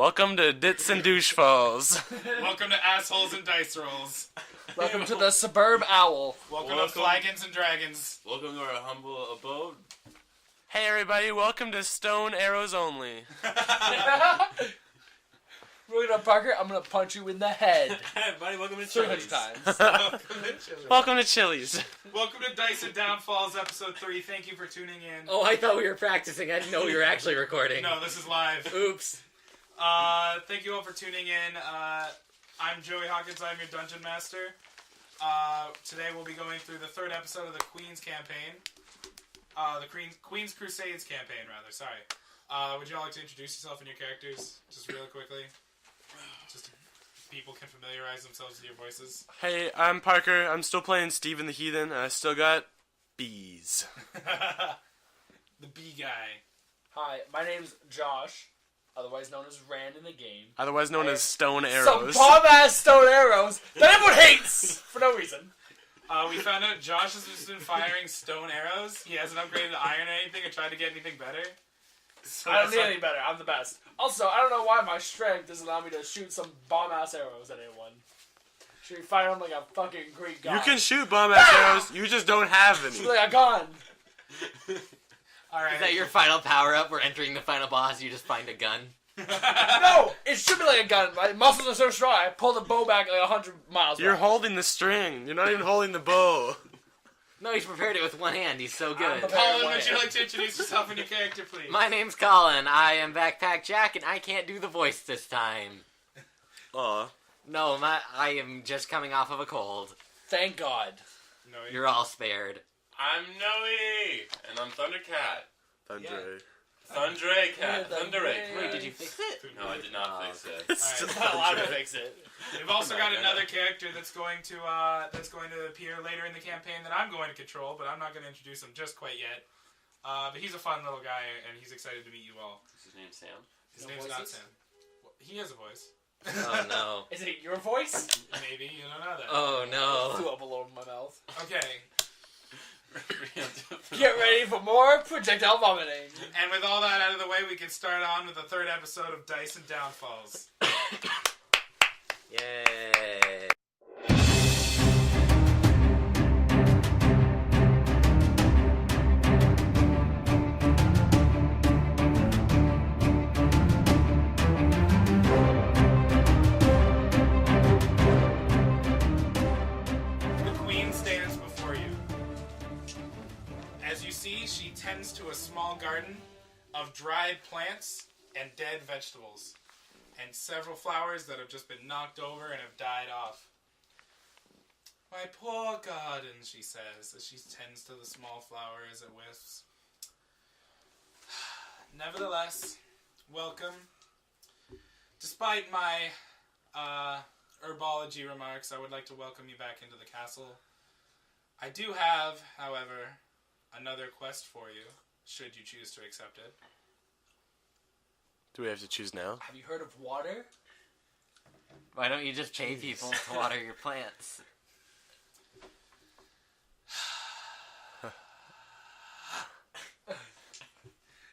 Welcome to Dits and Douche Falls. Welcome to Assholes and Dice Rolls. Welcome to the Suburb Owl. Welcome to Flagons and Dragons. Welcome to our humble abode. Hey everybody, welcome to Stone Arrows Only. We're gonna Parker, I'm gonna punch you in the head. Hey everybody, welcome to 300 Chili's. times. Welcome to Chili's. Welcome to Dice and Downfalls, episode 3. Thank you for tuning in. Oh, I thought we were practicing. I didn't know we were actually recording. No, this is live. Oops. Thank you all for tuning in. I'm Joey Hawkins. I'm your Dungeon Master. Today we'll be going through the third episode of the Queen's campaign. The Queen's Crusades campaign, rather. Sorry. Would you all like to introduce yourself and your characters, just really quickly? Just so people can familiarize themselves with your voices. Hey, I'm Parker. I'm still playing Steven the Heathen, and I still got bees. The bee guy. Hi, my name's Josh, otherwise known as Rand in the game. Otherwise known as Stone Some Arrows. bomb-ass stone arrows that everyone hates for no reason. We found out Josh has just been firing stone arrows. He hasn't upgraded to iron or anything or tried to get anything better. So I don't need any better. I'm the best. Also, I don't know why my strength doesn't allow me to shoot some bomb-ass arrows at anyone. Should we fire them like a fucking Greek god? You can shoot bomb-ass arrows, you just don't have any. Like a gun. Alright. Is that your final power-up? We're entering the final boss, you just find a gun? No! It should be like a gun. My muscles are so strong, I pull the bow back like 100 miles. You're back. holding the string. You're not even holding the bow. No, he's prepared it with one hand. He's so good. Collin, would you like to introduce yourself and your character, please? My name's Collin. I am Backpack Jack, and I can't do the voice this time. Aw. No, I am just coming off of a cold. Thank God. No, You're all spared. I'm Noey, and I'm Thundercat. Andre. Thundercat. Thundercat. Wait, did you fix it? No, I did not fix it. It's Alright. just Not allowed to Andre. fix it. We've also got another character that's going to appear later in the campaign that I'm going to control, but I'm not going to introduce him just quite yet. But he's a fun little guy, and he's excited to meet you all. Is his name Sam? His No name's not voices? Sam. Well, he has a voice. Oh, no. Is it your voice? Maybe, you don't know that. Oh, Flew no. up a little in my mouth. Okay. Get ready for more projectile vomiting. And with all that out of the way, we can start on with the third episode of Dice and Downfalls. Yay. The Queen stands before you. As you see, she tends to a small garden of dried plants and dead vegetables, and several flowers that have just been knocked over and have died off. My poor garden, she says, as she tends to the small flower as it wisps. Nevertheless, welcome. Despite my herbology remarks, I would like to welcome you back into the castle. I do have, however, another quest for you, should you choose to accept it. Do we have to choose now? Have you heard of water? Why don't you just pay people to water your plants?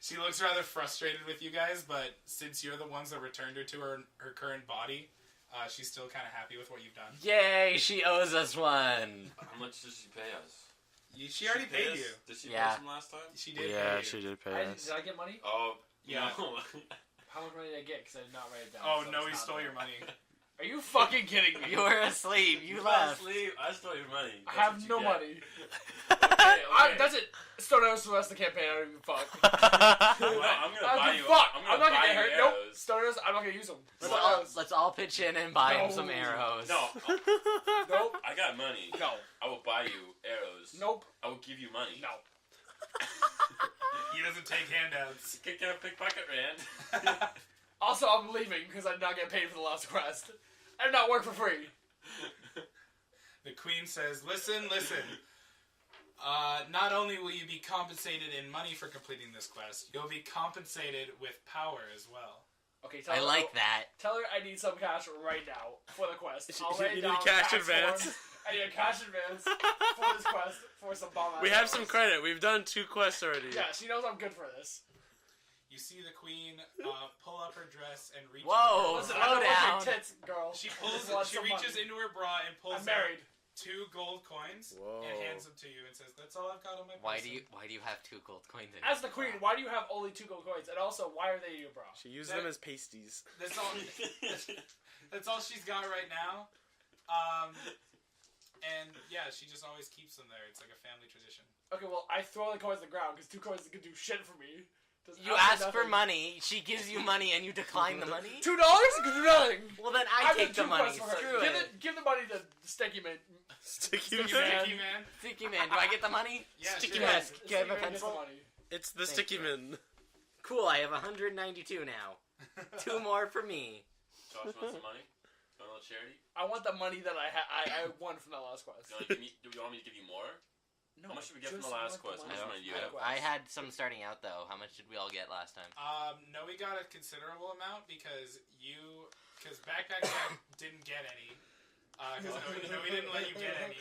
She looks rather frustrated with you guys, but since you're the ones that returned her to her current body, she's still kind of happy with what you've done. Yay, she owes us one. How much did she pay us? She already paid us? you. Did she Yeah. pay us from last time? She did Yeah, pay you. she did pay us. Did I get money? Oh, Yeah. no. How much money did I get? Because I did not write it down. Oh, so no, it's he not stole there. your money. Are you fucking kidding me? You were asleep. You fell left. asleep. I stole your money. I That's have what you no get. money. Okay. That's it. Stone arrows for the rest of the campaign. I don't even fuck. No, I'm gonna I buy don't you. give a fuck. I'm I'm gonna not buy gonna get you hurt. Nope. arrows. Stone arrows. I'm not gonna use them. Let's all pitch in and buy him some No. arrows. No, Nope. I got money. No. I will buy you arrows. Nope. I will give you money. No. He doesn't take handouts. Get a pickpocket, Rand. Also, I'm leaving because I did not get paid for the last quest. I did not work for free. The Queen says, listen. Not only will you be compensated in money for completing this quest, you'll be compensated with power as well. Okay, tell I her, like that. Tell her I need some cash right now for the quest. You I'll lay need down a cash tax advance. forms. I need a cash advance for this quest for some bomb. We have some credit. We've done 2 quests already. Yeah, she knows I'm good for this. You You see the queen pull up her dress and reach. Whoa, into her Listen, I slow don't want down. your tits, girl. She I pulls. just want She some reaches money. into her bra and pulls I'm married. out 2 gold coins Whoa. and hands them to you and says, "That's all I've got on my." Why person." do you have 2 gold coins in As your the queen, bra? why do you have only 2 gold coins? And also, why are they in your bra? She used That- them as pasties. That's all. That's all she's got right now. And yeah, she just always keeps them there. It's like a family tradition. Okay, well, I throw the coins on the ground because 2 coins can do shit for me. Does You absolutely ask for nothing. money, she gives you money, and you decline the money? $2 can do nothing. Well, then I did take the 2 money. quests for her. Screw it. Give the money to Sticky Man. Sticky Sticky man. man. Sticky man. Sticky man, do I get the money? Yeah, Sticky sure. man. Yes. Can I have a Sticky Man gets the pencil? money. It's the Thank sticky you. man. Cool, I have 192 now. 2 more for me. Josh wants some money. You want a little charity? I want the money that I won from that last quest. Do you want me to give you more? No, How much did we get from just the last want quest? money How much money do you from have? the I quest. had some starting out, though. How much did we all get last time? Noey got a considerable amount because Backpack Jack didn't get any. Because Noey didn't let you get any.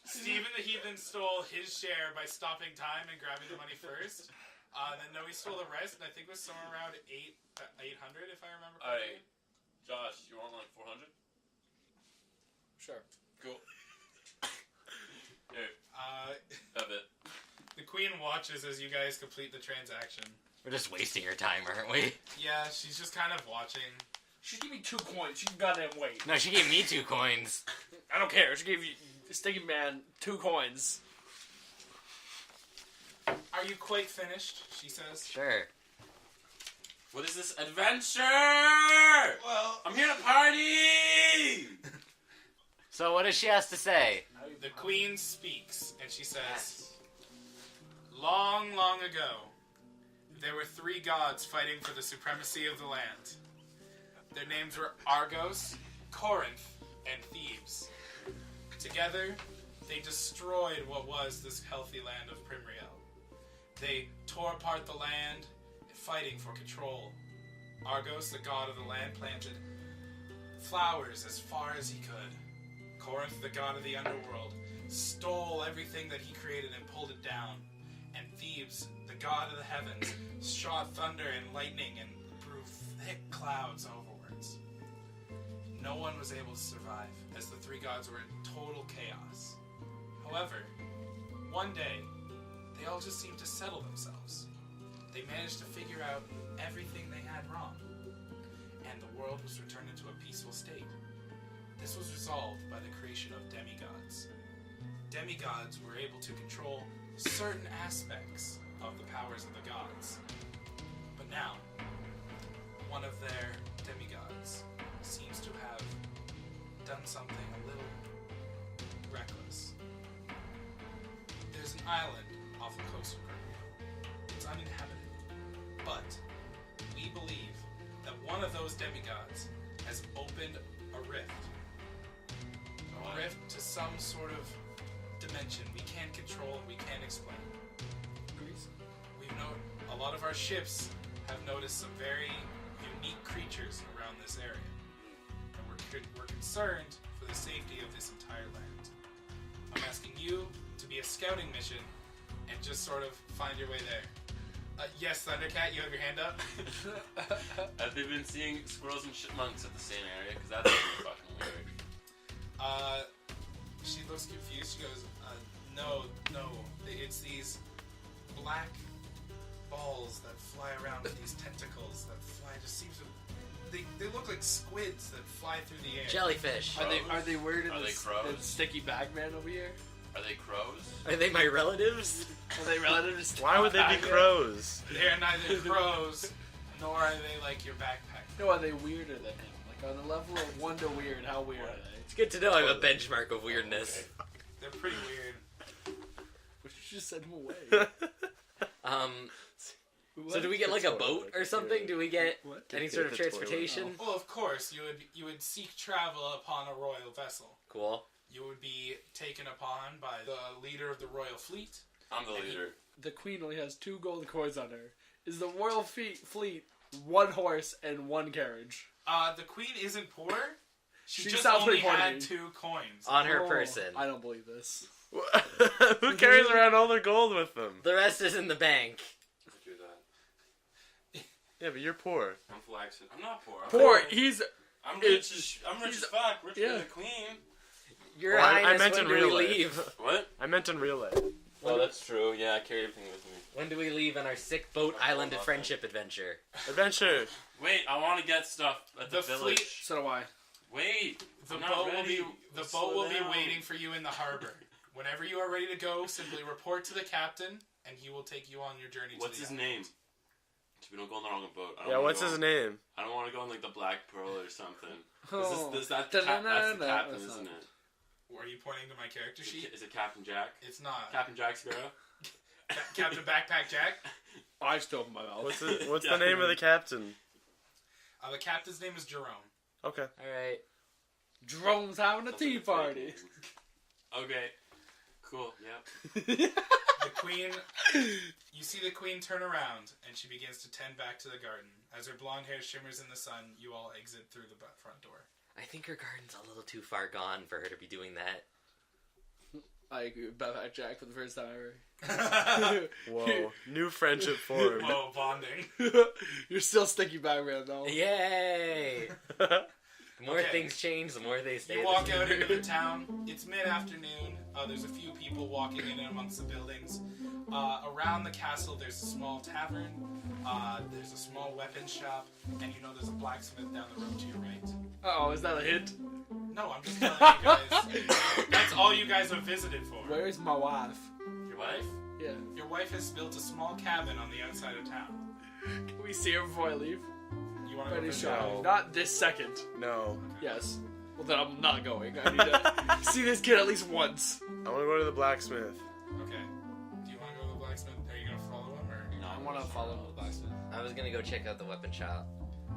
Steven the Heathen stole his share by stopping time and grabbing the money first. Then Noey stole the rest, and I think it was somewhere around 800, if I remember correctly. Alright. Josh, you want like 400? Sure. Cool. Here, Uh, have it. the queen watches as you guys complete the transaction. We're just wasting your time, aren't we? Yeah, she's just kind of watching. She gave me 2 coins. She can goddamn wait. No, she gave me 2 coins. I don't care. She gave you Sticky Man 2 coins. Are you quite finished? She says. Sure. What is this adventure? Well, I'm here to party! So what does she has to say? the queen speaks, and she says, "Long, long ago, there were 3 gods fighting for the supremacy of the land. Their names were Argos, Corinth, and Thebes. Together, they destroyed what was this healthy land of Prymriel. They tore apart the land, fighting for control. Argos, the god of the land, planted flowers as far as he could. Corinth, the god of the underworld, stole everything that he created and pulled it down. And Thebes, the god of the heavens, shot thunder and lightning and threw thick clouds overwards. No one was able to survive, as the 3 gods were in total chaos. However, one day, they all just seemed to settle themselves. They managed to figure out everything they had wrong, and the world was returned into a peaceful state. This was resolved by the creation of demigods. Demigods were able to control certain aspects of the powers of the gods. But now, one of their demigods seems to have done something a little reckless. There's an island off the coast of Prymriel. It's uninhabited, but we believe that one of those demigods has opened a rift. A rift to some sort of dimension we can't control and we can't explain. We've known a lot of our ships have noticed some very unique creatures around this area, and we're concerned for the safety of this entire land. I'm asking you to be a scouting mission and just sort of find your way there. Yes, Thundercat, you have your hand up. Have they been seeing squirrels and chipmunks at the same area? Because that's really fucking weird. She looks confused. She goes, no. It's these black balls that fly around with these tentacles that fly. Just seems to. They look like squids that fly through the air. Jellyfish. Are they weird in Are they this crows? Sticky Bagman over here? Are they crows? Are they my relatives? Are they relatives to Why would they be Bagman? crows? They're neither crows nor are they like your backpack. No, are they weirder than him? Like on a level of 1 to weird, how weird are they? It's good to know I'm a benchmark of weirdness. They're pretty weird. We should just send him away. So do we get like a boat or something? Do we get What? any sort of transportation? Well, of course, you would seek travel upon a royal vessel. Cool. You would be taken upon by the leader of the royal fleet. I'm the leader. The queen only has 2 gold coins on her. Is the royal fleet 1 horse and 1 carriage? The queen isn't poor. She She just sounds only pretty poor to had me. 2 coins. On her Oh, person. I don't believe this. Who carries around all their gold with them? The rest is in the bank. I do that. Yeah, but you're poor. I'm flexing. I'm not poor. Poor. He's. I'm rich as fuck. Richer yeah. than the queen. Your Well, I Highness, meant when in do real we life. leave? What? I meant in real life. Oh, that's true. Yeah, I carry everything with me. When do we leave on our sick boat island of friendship adventure? Adventure. Wait, I want to get stuff at the, The village. fleet- So do I. Wait, The I'm not boat will ready. be Let's boat slow will be down. waiting for you in the harbor. Whenever you are ready to go, simply report to the captain, and he will take you on your journey. What's to the his name? So we don't go on the wrong boat. I don't Yeah, wanna what's go his on- name? I don't want to go on like the Black Pearl or something. Oh. That's the Da-da-da-da. captain, That's isn't not- it? Are you pointing to my character sheet? Is it Captain Jack? It's not. Captain Jack Sparrow? Captain Backpack Jack. I just opened my mouth. What's the name of the captain? The captain's name is Jerome. Okay. Alright. Jerome's having a That's tea like a fake party. name. Okay. Cool. Yep. The queen. You see the queen turn around, and she begins to tend back to the garden. As her blonde hair shimmers in the sun, you all exit through the front door. I think her garden's a little too far gone for her to be doing that. I agree with Backpack Jack for the first time ever. Whoa. New friendship formed. Whoa, bonding. You're still sticky Batman though. Yay! The more Okay. things change, the more they stay. You the walk same. out into the town. It's mid-afternoon. There's a few people walking in and amongst the buildings. Around the castle, there's a small tavern. There's a small weapon shop, and you know there's a blacksmith down the road to your right. Oh, is that a hint? No, I'm just telling you guys. That's all you guys have visited for. Where's my wife? Your wife? Yeah. Your wife has built a small cabin on the outside of town. Can we see her before I leave? You want to go Pretty visit sure. her? No. Not this second. No. Yes. Well, then I'm not going. I need to see this kid at least once. I want to go to the blacksmith. Okay. Do you want to go to the blacksmith? Are you going to follow him, or? No, I want to follow the blacksmith. I was gonna go check out the weapon shop.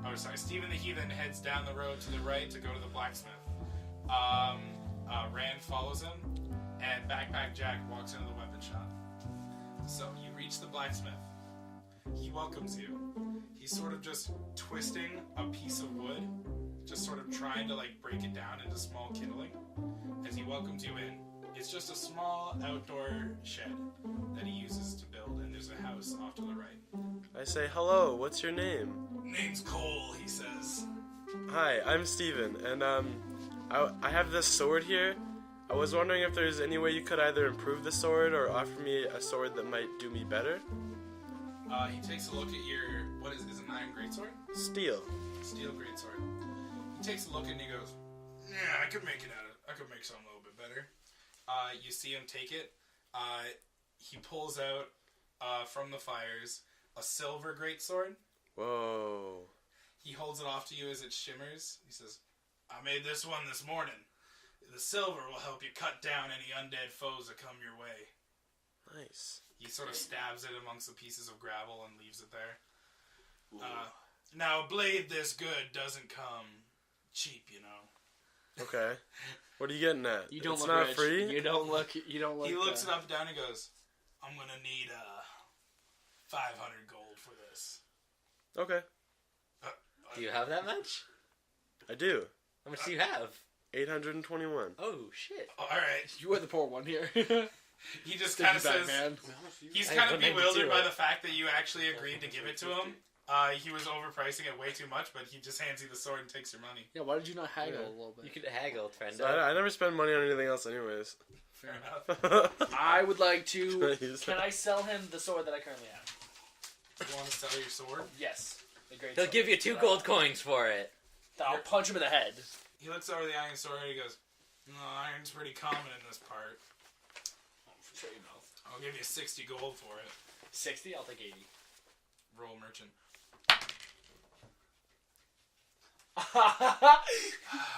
Oh, sorry. Stephen the Heathen heads down the road to the right to go to the blacksmith. Rand follows him, and Backpack Jack walks into the weapon shop. So you reach the blacksmith. He welcomes you. He's sort of just twisting a piece of wood, just sort of trying to like break it down into small kindling. As he welcomes you in, it's just a small outdoor shed that he uses to build, and there's a house off to the right. I say, hello, what's your name? Name's Cole, he says. Hi, I'm Steven, and I have this sword here. I was wondering if there's any way you could either improve the sword or offer me a sword that might do me better. He takes a look at your, what is an iron greatsword? Steel. Steel greatsword. He takes a look and he goes, yeah, I could make something a little bit better. You see him take it. He pulls out, from the fires, a silver greatsword. Whoa. He holds it off to you as it shimmers. He says, I made this one this morning. The silver will help you cut down any undead foes that come your way. Nice. He sort of stabs it amongst the pieces of gravel and leaves it there. Ooh. Now, a blade this good doesn't come cheap, you know. Okay. What are you getting at? You don't it's look not rich. free? You don't look. You don't look. He looks it up and down and goes, I'm going to need 500 gold for this. Okay. Do you have that much? I do. How much do you have? 821. Oh shit! Alright. You are the poor one here. He just Sticky kind of says, Batman. he's I kind of have 192, bewildered by right? the fact that you actually agreed to give it to him. He was overpricing it way too much, but he just hands you the sword and takes your money. Yeah. Why did you not haggle Yeah. a little You bit? could haggle, friend. So I never spend money on anything else anyways. Fair enough. I would like to. Can I sell him the sword that I currently have? You want to sell your sword? Yes. The great. He'll sword. give you 2 gold coins for it. I'll punch him in the head. He looks over the iron sword and he goes, no, iron's pretty common in this part. Shut your mouth. I'll give you 60 gold for it. 60. I'll take 80. Roll merchant.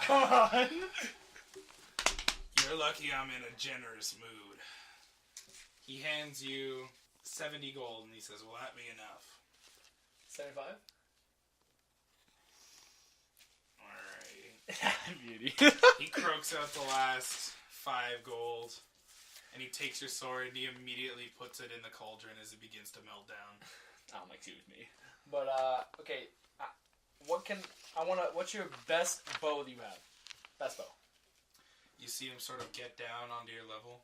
Come on. You're lucky I'm in a generous mood. He hands you 70 gold and he says, will that be enough? 75. Alright. Beauty. He croaks out the last 5 gold and he takes your sword and he immediately puts it in the cauldron as it begins to melt down. I don't like to with me. But okay. What's your best bow that you have? Best bow. You see him sort of get down onto your level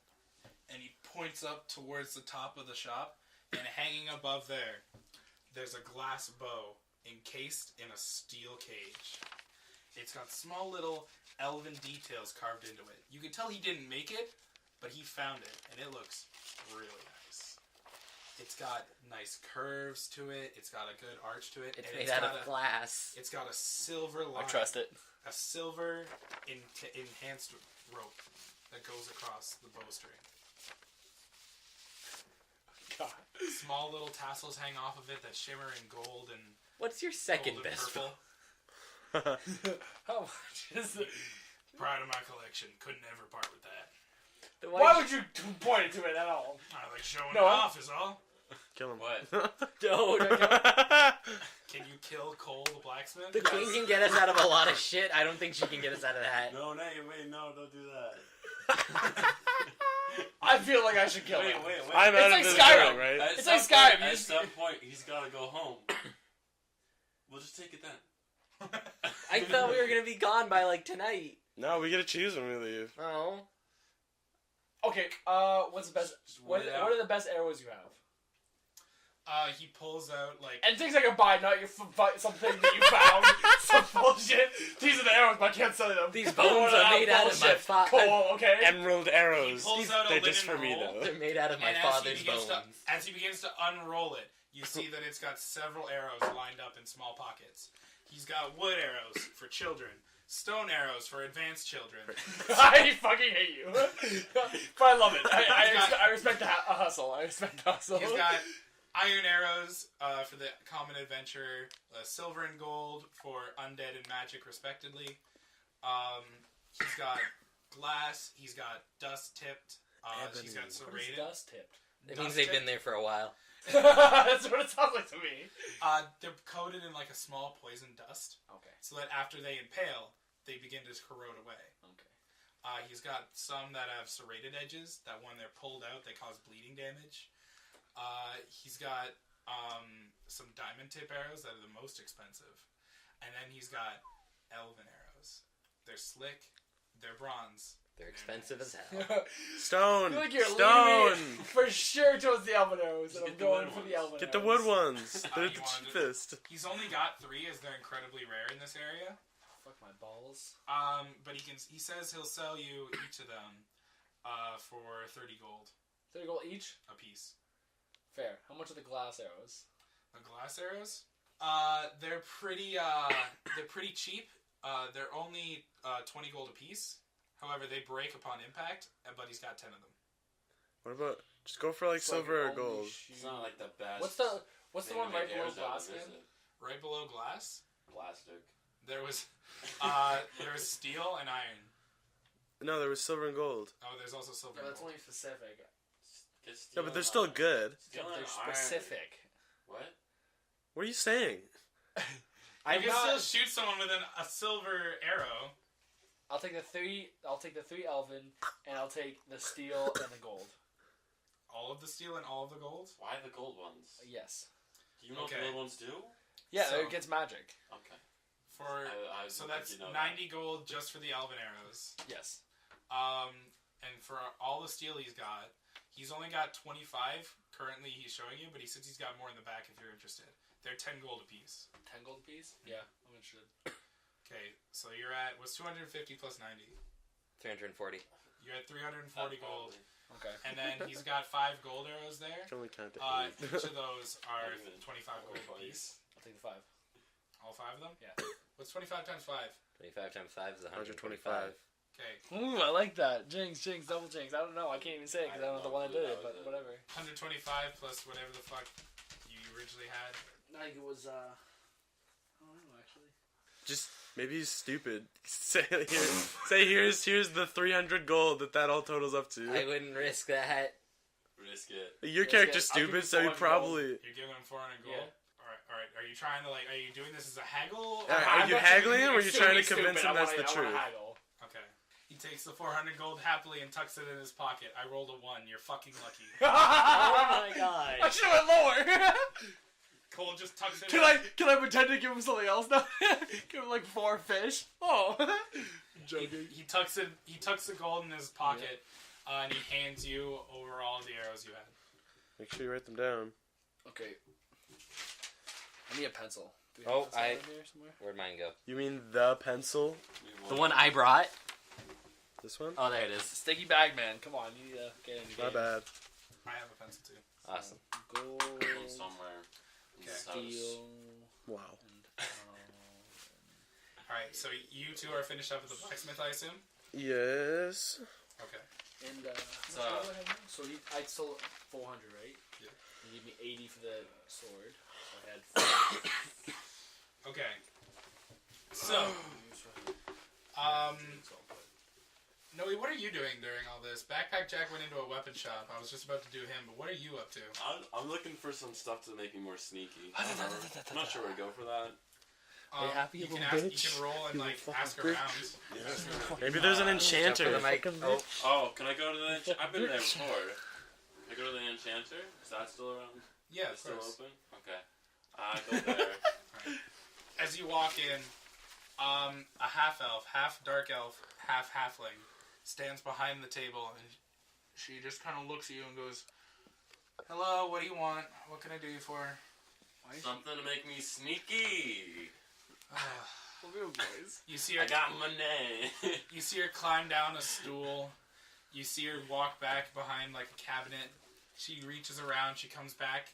and he points up towards the top of the shop, and hanging above there's a glass bow encased in a steel cage. It's got small little elven details carved into it. You can tell he didn't make it, but he found it, and it looks really nice. It's got nice curves to it. It's got a good arch to it. It's and made out of glass. It's got a silver line. I trust it. A silver enhanced rope that goes across the bowstring. God. Small little tassels hang off of it that shimmer in gold and What's your second gold and best purple. bow? How much is it? Pride of my collection. Couldn't ever part with that. Then Why would you point to it at all? I like showing No, it I'm- off is all. Kill him. What? No, no, no. Can you kill Cole the blacksmith? The queen can get us out of a lot of shit. I don't think she can get us out of that. No, wait, no, don't do that. I feel like I should kill him. Wait. I'm out like of this Skyrim. building, right? At It's some like Skyrim, point- you At just- some point, he's gotta go home. We'll just take it then. I thought we were gonna be gone by like tonight. No, we get to choose when we leave. Oh. Okay, what's the best? Just What wait it out. are the best arrows you have? He pulls out like And things I can buy, not your something that you found. Some bullshit. These are the arrows, but I can't sell them. These bones are made out of my Cool, okay. Emerald arrows. He pulls out a They're just linen for me, roll. though. They're made out of my and father's bones. as he begins to unroll it, you see that it's got several arrows lined up in small pockets. He's got wood arrows for children, stone arrows for advanced children. I fucking hate you. But I love it. I respect the hustle. I respect the hustle. He's got iron arrows for the common adventure, silver and gold for undead and magic, respectively. He's got glass. He's got dust tipped. He's got What is serrated. dust tipped? It means they've been there for a while. That's what it sounds like to me. They're coated in like a small poison dust, Okay. so that after they impale, they begin to corrode away. Okay. He's got some that have serrated edges that when they're pulled out, they cause bleeding damage. He's got some diamond tip arrows that are the most expensive. And then he's got elven arrows. They're slick, they're bronze. They're expensive as hell. Stone! I feel like you're Stone! leaning me for sure towards the elven arrows, and I'm Get the going wood for the ones. elven Get the arrows. wood ones. They're You the wanted- cheapest. He's only got 3 as they're incredibly rare in this area. Fuck my balls. But he says he'll sell you each of them for 30 gold 30 gold each? a piece. Fair. How much are the glass arrows? The glass arrows? They're pretty cheap. They're only 20 gold a piece. However, they break upon impact, but he's got 10 of them. What about just go for like It's like silver or only gold? It's not like the best. What's the thing one to right make below arrows out glass of, is again? it? Right below glass, Plastic. there was steel and iron. No, there was silver and gold. Oh, there's also silver. Yeah, and that's gold. only specific. Get Yeah, steel but they're and still iron. good. Steel They're and iron. specific. What? What are you saying? You can still shoot someone with a silver arrow. I'll take the 3 elven, and I'll take the steel and the gold. All of the steel and all of the gold? Why the gold ones? Yes. Do you know Okay. what the gold ones do? Yeah, So- it gets magic. Okay. So I that's think you know 90 gold just for the elven arrows. Yes. And for all the steel he's only got 25 currently he's showing you, but he says he's got more in the back if you're interested. They're 10 gold apiece. 10 gold apiece? Yeah, I'm interested. Okay, so you're at, what's 250 plus 90? 340. You're at 340 that gold. probably. Okay. And then he's got 5 gold arrows there. I can only count to Each of those are Not even 25 gold 45. apiece. I'll take the 5. All 5 of them? Yeah. What's 25 times 5? 25 times 5 is 125. 125. Okay, Ooh, I like that. Jinx, double jinx. I don't know. I can't even say it because I don't know the one I did it, but whatever. 125 plus whatever the fuck you originally had. I think it was, I don't know, actually. Just maybe he's stupid. Say here's the 300 gold that all totals up to. I wouldn't risk that. Risk it. Your Risk character's it. I'll give stupid, you so he 400 probably. You're giving him 400 gold? Yeah. Alright. Are you trying to, are you doing this as a haggle? Or Are you haggling him, or are you trying to convince him that's the truth? Okay. He takes the 400 gold happily and tucks it in his pocket. I rolled a 1. You're fucking lucky. Oh my god. I should have went lower. Cole just tucks it Can I pretend to give him something else now? Give him like 4 fish. Oh. He tucks the gold in his pocket. and he hands you over all the arrows you had. Make sure you write them down. Okay. I need a pencil. Do we Oh, have a pencil in here somewhere? Where'd mine go? You mean the pencil? The one I brought? This one? Oh, there it is. Sticky bag man, come on, you need to get in the My game. bad. I have a pencil too. Awesome. Gold, Somewhere in this house. steel, Wow. and Alright, so you two are finished up at the blacksmith, I assume? Yes. Okay. and So- how much do I have now? So I sold 400, right? Yeah. He gave me 80 for the sword. So I had Okay. So, Noey, what are you doing during all this? Backpack Jack went into a weapon shop. I was just about to do him, but what are you up to? I'm looking for some stuff to make me more sneaky. I'm not sure where to go for that. happy You little can ask, you bitch. can roll and You like fucking ask bitch. around. Maybe there's an enchanter. The mic. Oh, Oh, can I go to the... I've been there before. Can I go to the enchanter? Is that still around? Yeah, Is of it still course. open? Okay. I go there. As you walk in, a half elf, half dark elf, half halfling stands behind the table, and she just kind of looks at you and goes, "Hello, what do you want? What can I do you for?" Something to make me sneaky. You see her. I got money. You see her climb down a stool. You see her walk back behind like a cabinet. She reaches around. She comes back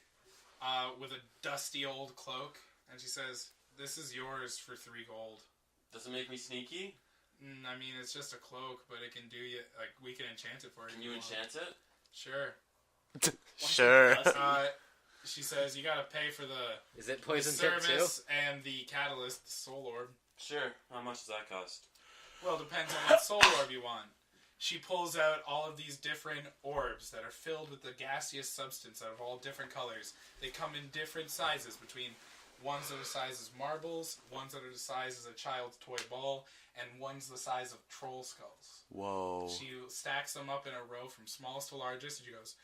with a dusty old cloak, and she says, "This is yours for 3 gold." Does it make me sneaky? I mean, it's just a cloak, but it can do you like we can enchant it for you. Can you if want. enchant it? Sure. Sure. She says you gotta pay for the is it poison tip too? service and the catalyst, the soul orb. Sure. How much does that cost? Well, depends on what soul orb you want. She pulls out all of these different orbs that are filled with the gaseous substance out of all different colors. They come in different sizes, between ones that are the size as marbles, ones that are the size as a child's toy ball, and ones the size of troll skulls. Whoa. She stacks them up in a row from smallest to largest, and she goes,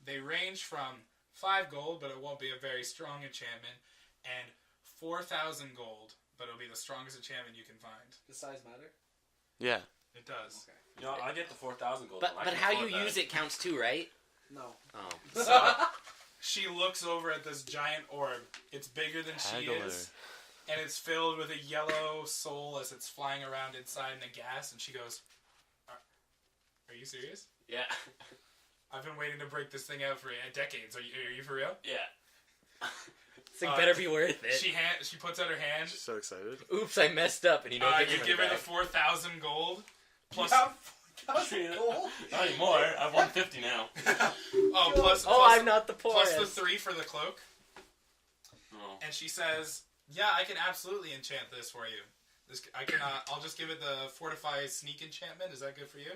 they range from 5 gold, but it won't be a very strong enchantment, and 4,000 gold, but it'll be the strongest enchantment you can find. Does size matter? Yeah. It does. Okay. You know, I get the 4,000 gold. But I but can how you afford that. use it counts too, right? No. Oh. So, she looks over at this giant orb. It's bigger than she Haggler. is, and it's filled with a yellow soul as it's flying around inside in the gas, and she goes, are you serious? Yeah. I've been waiting to break this thing out for decades. Are you for real? Yeah. This thing better be worth it. She puts out her hand. She's so excited. Oops, I messed up, and you know You give her the 4,000 gold. Plus, Not anymore. I have 150 now. plus I'm not the plus poorest. the 3 for the cloak. Oh. And she says, "Yeah, I can absolutely enchant this for you. I can. I'll just give it the fortify sneak enchantment. Is that good for you?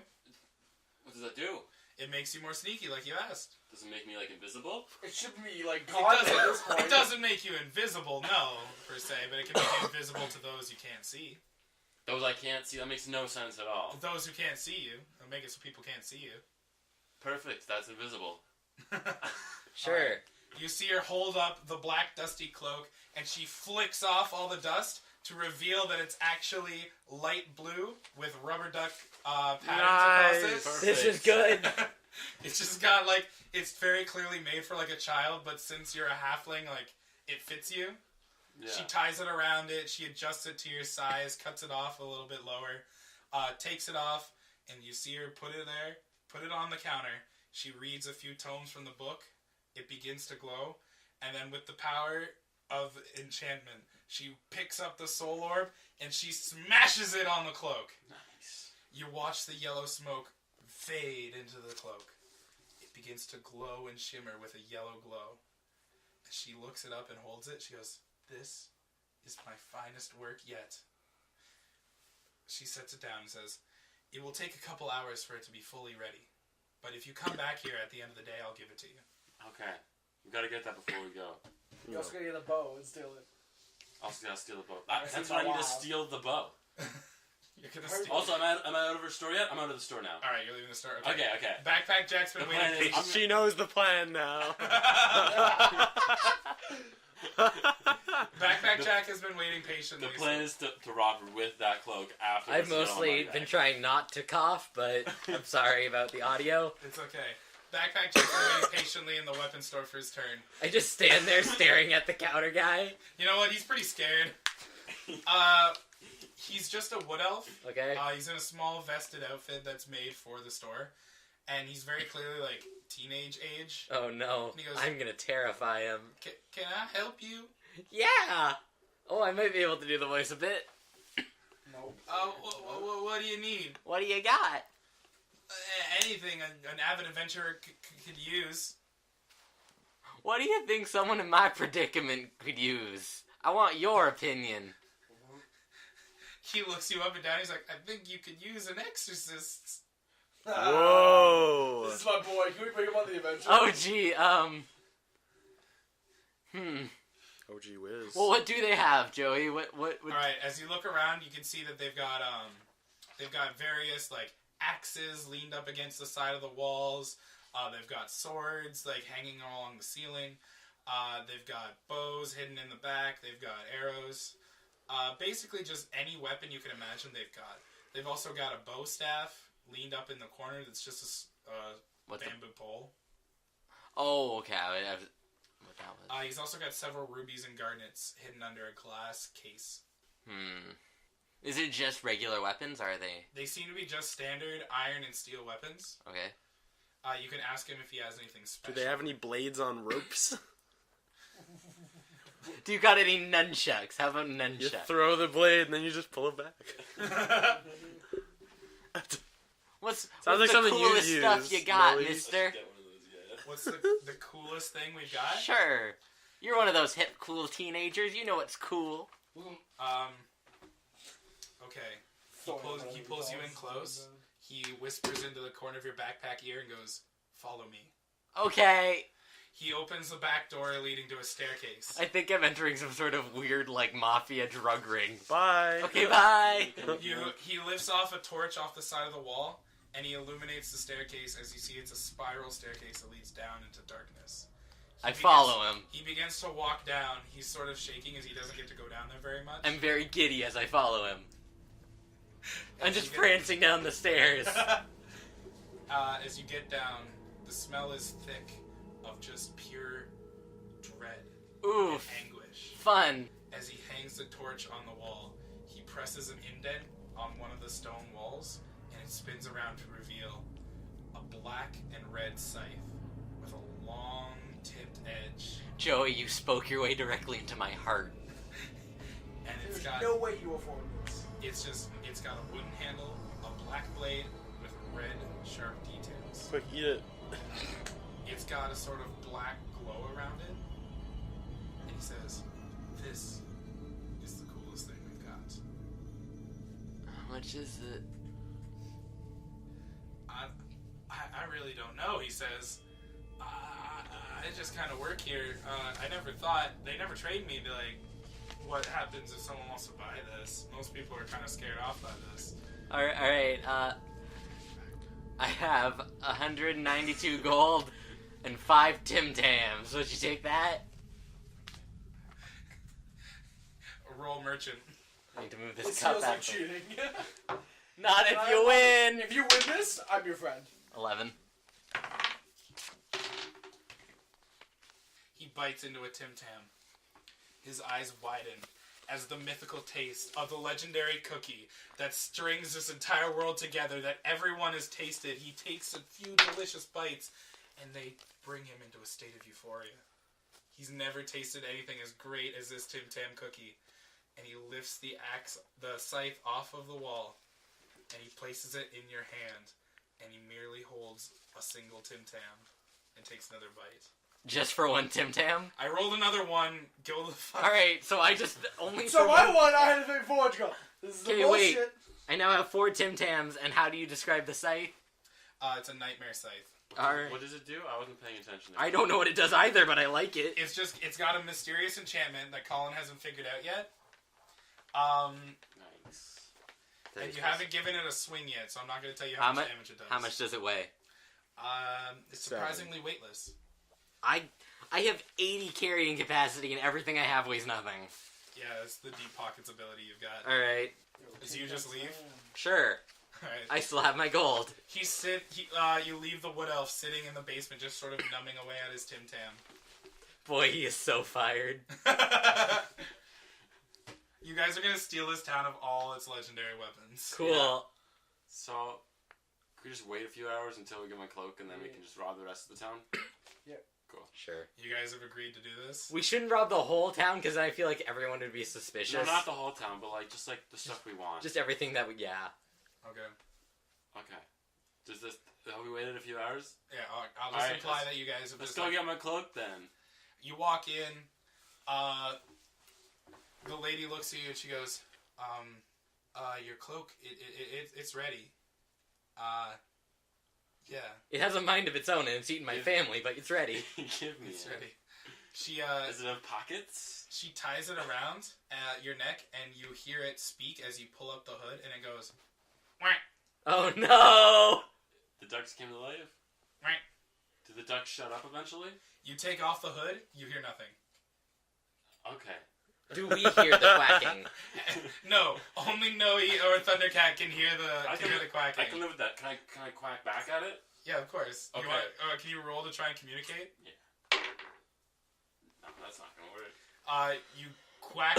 What does that do? It makes you more sneaky, like you asked. Does it make me, like, invisible? It should be like It doesn't make you invisible, no, per se, but it can make you invisible to those you can't see. Those I can't see, that makes no sense at all. Those who can't see you, it'll make it so people can't see you. Perfect, that's invisible. Sure. You see her hold up the black dusty cloak, and she flicks off all the dust to reveal that it's actually light blue with rubber duck patterns across it. This is good. It's just got like, it's very clearly made for like a child, but since you're a halfling, like, it fits you. Yeah. She ties it around it, she adjusts it to your size, cuts it off a little bit lower, takes it off, and you see her put it there, put it on the counter. She reads a few tomes from the book, it begins to glow, and then with the power of enchantment, she picks up the soul orb, and she smashes it on the cloak. Nice. You watch the yellow smoke fade into the cloak. It begins to glow and shimmer with a yellow glow. As she looks it up and holds it, she goes, "This is my finest work yet." She sets it down and says, "It will take a couple hours for it to be fully ready. But if you come back here at the end of the day, I'll give it to you." Okay. We gotta get that before we go. You also gotta get a bow and steal it. Also gotta steal the bow. I That's see why I my need to wow. steal the bow. You're gonna steal. Also, am I out of her store yet? I'm out of the store now. Alright, you're leaving the store. Okay. Backpack Jack's been The waiting plan is- patiently. She knows the plan now. Backpack Jack has been waiting patiently. The plan is to rob her with that cloak after. I've mostly been trying not to cough, but I'm sorry about the audio. It's okay. Backpack Jack's been waiting patiently in the weapon store for his turn. I just stand there staring at the counter guy. You know what? He's pretty scared. He's just a wood elf. Okay. He's in a small vested outfit that's made for the store. And he's very clearly, like, teenage age. Oh no, And he goes, I'm gonna terrify him. Can I help you? Yeah! Oh, I might be able to do the voice a bit. Nope. What do you need? What do you got? Anything an avid adventurer could use. What do you think someone in my predicament could use? I want your opinion. He looks you up and down. He's like, I think you could use an exorcist. Whoa. This is my boy. Can we bring him on the adventure? Oh, gee, Oh, gee whiz. Well, what do they have, Joey? What All right, as you look around, you can see that they've got various, like, axes leaned up against the side of the walls. They've got swords, like, hanging along the ceiling. They've got bows hidden in the back. They've got arrows. Basically just any weapon you can imagine they've got. They've also got a bow staff leaned up in the corner that's just a bamboo pole. Oh, okay. What that was. He's also got several rubies and garnets hidden under a glass case. Is it just regular weapons, or are they? They seem to be just standard iron and steel weapons. Okay. You can ask him if he has anything special. Do they have any blades on ropes? Do you got any nunchucks? How about You nunchucks? throw the blade and then you just pull it back. What's Sounds like the something you coolest stuff use, you got, Noey. mister? What's the coolest thing we've got? Sure. You're one of those hip, cool teenagers. You know what's cool. Okay. He pulls you in close. He whispers into the corner of your backpack ear and goes, "Follow me." Okay. He opens the back door leading to a staircase. I think I'm entering some sort of weird, like, mafia drug ring. Bye. Okay, bye. He lifts off a torch off the side of the wall, and he illuminates the staircase. As you see, it's a spiral staircase that leads down into darkness. I follow him. He begins to walk down. He's sort of shaking as he doesn't get to go down there very much. I'm very giddy as I follow him. I'm just prancing down the stairs. As you get down, the smell is thick of just pure dread Oof. and anguish. Fun. As he hangs the torch on the wall, he presses an indent on one of the stone walls, and it spins around to reveal a black and red scythe with a long tipped edge. Joey, you spoke your way directly into my heart. And it's There's got no way you afford this. it's got a wooden handle, a black blade with red sharp details. Quick, eat it. It's got a sort of black glow around it. And he says, "This is the coolest thing we've got." How much is it? I really don't know, he says. I just kind of work here. I never thought, they never trained me to, like, what happens if someone wants to buy this. Most people are kind of scared off by this. Alright, I have 192 gold and 5 Tim Tams. Would you take that? Roll merchant. I need to move This this cup feels back. like cheating. Not if you win! If you win this, I'm your friend. 11. He bites into a Tim Tam. His eyes widen as the mythical taste of the legendary cookie that strings this entire world together, that everyone has tasted. He takes a few delicious bites, and they bring him into a state of euphoria. He's never tasted anything as great as this Tim Tam cookie. And he lifts the scythe off of the wall, and he places it in your hand, and he merely holds a single Tim Tam and takes another bite. Just for 1 Tim Tam? I rolled another one. Go the fuck. Alright, so I just only So for I one- won. I had to think 4 to go. This is the Okay, wait. bullshit. I now have 4 Tim Tams, and how do you describe the scythe? It's a nightmare scythe. Alright. What does it do? I wasn't paying attention. There. I don't know what it does either, but I like it. It's got a mysterious enchantment that Collin hasn't figured out yet. Nice. And you haven't given it a swing yet, so I'm not going to tell you How how much mu- damage it does. How much does it weigh? It's surprisingly weightless. I have 80 carrying capacity, and everything I have weighs nothing. Yeah, it's the deep pockets ability you've got. All right, So you just leave? sure. Alright. I still have my gold. You leave the wood elf sitting in the basement, just sort of numbing away at his Tim Tam. Boy, he is so fired. You guys are gonna steal this town of all its legendary weapons. Cool. Yeah. So, could we just wait a few hours until we get my cloak, and then we can just rob the rest of the town? Sure. You guys have agreed to do this? We shouldn't rob the whole town because I feel like everyone would be suspicious. No, not the whole town, but like just like the stuff we want. Just everything that we. Yeah. Okay. Okay. Have we waited a few hours? Yeah, I'll just Alright, imply that you guys have Let's just... go like, get my cloak then. you walk in, the lady looks at you and she goes, your cloak, it's ready. Yeah, It has a mind of its own and it's eating my family, but it's ready. Give me it's it. ready. She, Does it have pockets? she ties it around your neck and you hear it speak as you pull up the hood and it goes, "Whack, Oh no! The ducks came to life? whack." Did the ducks shut up eventually? You take off the hood, you hear nothing. Okay. Do we hear the quacking? No, only Noey or Thundercat can hear the quacking. I can live with that. Can I quack back at it? Yeah, of course. Okay. Can you roll to try and communicate? No, that's not gonna work. You quack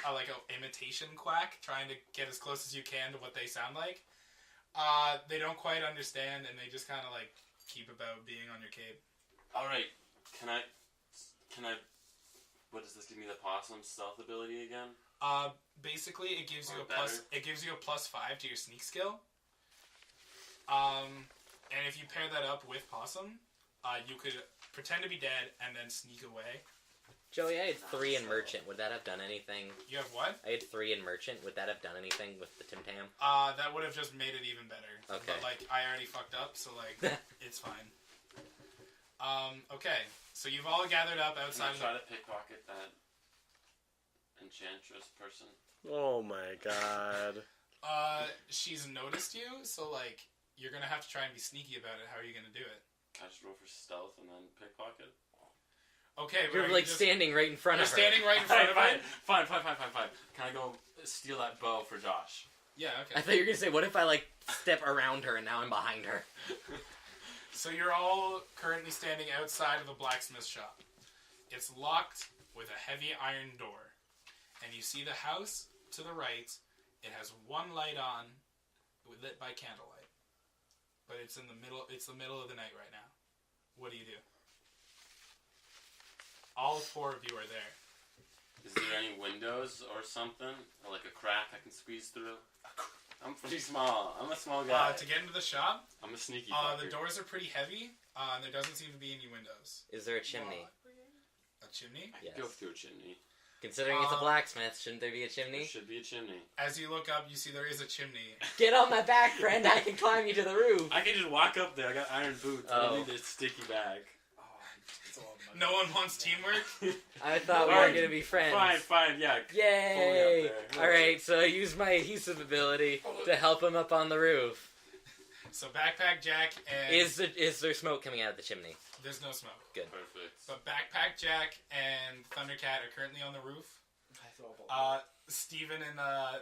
out like an imitation quack, trying to get as close as you can to what they sound like. They don't quite understand, and they just kind of like keep about being on your cape. All right. Can I? What does this give me? The possum stealth ability again? Basically, it gives you Or a plus. better. It gives you a +5 to your sneak skill. And if you pair that up with possum, you could pretend to be dead and then sneak away. Joey, I had 3 in merchant. Would that have done anything? You have what? I had 3 in merchant. Would that have done anything with the Tim Tam? That would have just made it even better. Okay. But like, I already fucked up, so like, it's fine. Okay. So you've all gathered up Can outside I of try to pickpocket that enchantress person? Oh my god. She's noticed you, so like, you're gonna have to try and be sneaky about it. How are you gonna do it? Can I just roll for stealth and then pickpocket? Okay, but You're are like you just, standing right in front you're of her. standing right in front of her. Fine. Can I go steal that bow for Josh? Yeah, I okay. thought you were gonna say, what if I like step around her and now I'm behind her? So you're all currently standing outside of the blacksmith shop. It's locked with a heavy iron door, and you see the house to the right. It has one light on, lit by candlelight, but it's in the middle. It's the middle of the night right now. What do you do? All 4 of you are there. Is there any windows or something? Or like a crack I can squeeze through? I'm pretty small. I'm a small guy. To get into the shop, I'm a sneaky the fucker. doors are pretty heavy, and there doesn't seem to be any windows. Is there a chimney? A chimney? I Yes. can go through a chimney. Considering it's a blacksmith, shouldn't there be a There chimney? should be a chimney. As you look up, you see there is a chimney. Get on my back, friend. I can climb you to the roof. I can just walk up there. I got iron boots. I Oh. don't need this sticky bag. No one wants teamwork? I thought we were Fine. gonna be friends. Fine, yeah. Yay! Pull me up there. Alright, so I use my adhesive ability to help him up on the roof. So Backpack Jack and... Is there smoke coming out of the chimney? There's no smoke. Perfect. But Backpack Jack and Thundercat are currently on the roof. Steven and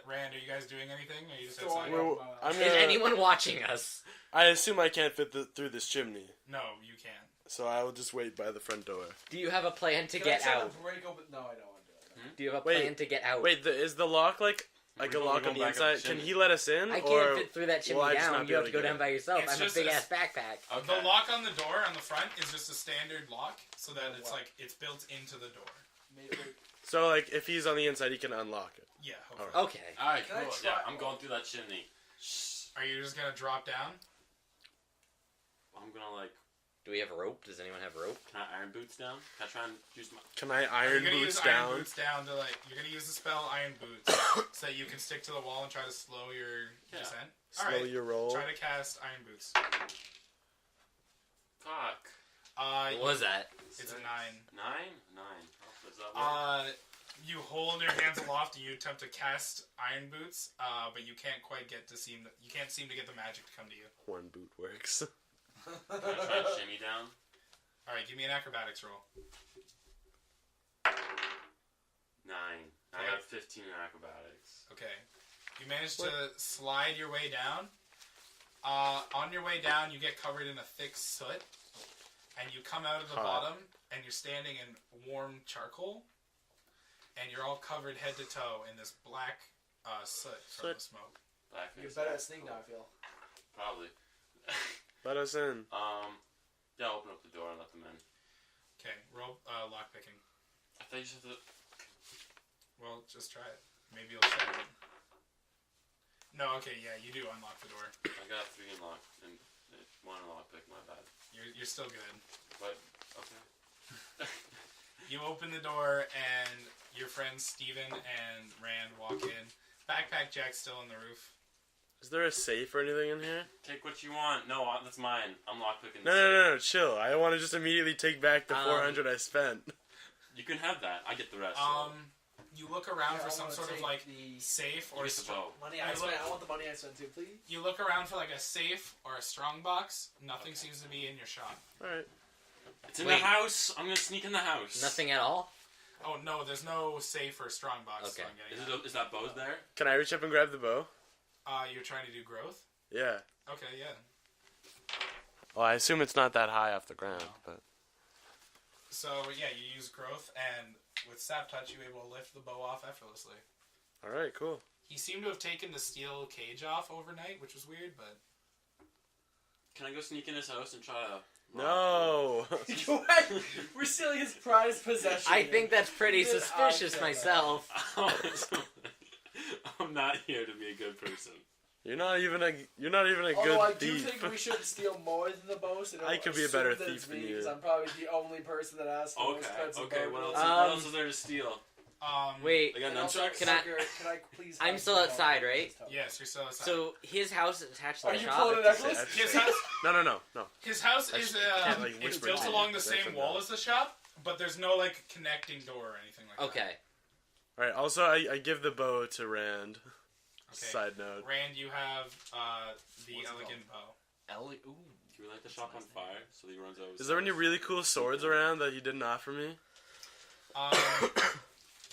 Rand, are you guys doing anything? Or are you just outside? Well, I'm Is gonna, anyone watching us? I assume I can't fit through this chimney, No, you can't. so I will just wait by the front door. Do you have a plan to Can get I try out? to break open? No, I don't want to do it. Do you have a Wait, plan to get out? Wait, is the lock like a We're lock going on the back up the inside? Can chimney. he let us in? I or can't fit through that chimney will I just down. not be You have able to go get down in? by yourself. It's I'm a just big a- ass backpack. Okay. The lock on the door on the front is just a standard lock, so that it's What? like, it's built into the door. So like, if he's on the inside, he can unlock it. Yeah, hopefully. Alright. Okay. Alright, Can I cool. try- Yeah, I'm going through that chimney. Are you just gonna drop down? I'm gonna like. Do we have rope? Does anyone have rope? Can I iron boots down? Can I try and use my. Can I You're iron gonna boots use down? Iron Boots down to like, you're gonna use the spell Iron Boots so that you can stick to the wall and try to slow your Yeah. descent. Slow Alright, your roll. try to cast Iron Boots. Fuck. What was that? It's a 9. 9? 9. Oh, is that what? You hold your hands aloft and you attempt to cast Iron Boots, but you can't quite get to you can't seem to get the magic to come to you. One boot works. Can I try and shimmy down? All right, give me an acrobatics roll. 9. I got 15 in acrobatics. Okay. You manage to slide your way down. On your way down, you get covered in a thick soot, and you come out of the bottom, and you're standing in warm charcoal, and you're all covered head to toe in this black soot from the smoke. You're better at sneak now, I feel. Probably. Let us in. Yeah, open up the door and let them in. Okay, roll lockpicking. I thought you said that. Well, just try it. Maybe you'll shut it. No, okay, yeah, you do unlock the door. I got 3 unlocked and 1 lockpick. My bad. You're still good. But okay. You open the door, and your friends Steven and Rand walk in. Backpack Jack's still on the roof. Is there a safe or anything in here? Take what you want. No, that's mine. I'm lockpicking. No, chill. I want to just immediately take back the 400 I spent. You can have that. I get the rest. You look around for I some wanna sort of take like the safe You or get the bow. money I spent. I want the money I spent too, please. you look around for like a safe or a strong box. Nothing seems to be in your shop. Alright. It's in Wait. the house. I'm gonna sneak in the house. Nothing at all? Oh no, there's no safe or strong box. So Okay. I'm getting Is that bows there? Can I reach up and grab the bow? You're trying to do growth. Yeah. Okay, yeah. Well, I assume it's not that high off the ground, but... So yeah, you use growth, and with sap touch, you're able to lift the bow off effortlessly. Alright, cool. He seemed to have taken the steel cage off overnight, which was weird, but Can I go sneak in his house and try to? No! We're stealing his prized possession. I think that's pretty Good suspicious idea. myself. I'm not here to be a good person. You're not even a Although I good do thief. think we should steal more than the bow, so I could be a better thief than you. Because I'm probably the only person that asks for most expensive Okay. bow. What else is there to steal? Wait, They got And also, nunchucks. Can I- Sucker, can I please? I'm have still the bow? outside, right? yes, you're still outside. so his house is attached to Are the you shop? pulling a necklace? His house, No. his house I is can't, like, it's whisper built to you. along the That's same a wall no. as the shop, but there's no like connecting door or anything like that. Okay. Alright, also, I give the bow to Rand. Okay. Side note. Rand, you have the What's it elegant bow. Ellie, ooh. Can we light the shop on fire so that he runs over? Is there any really cool swords around that you didn't offer me?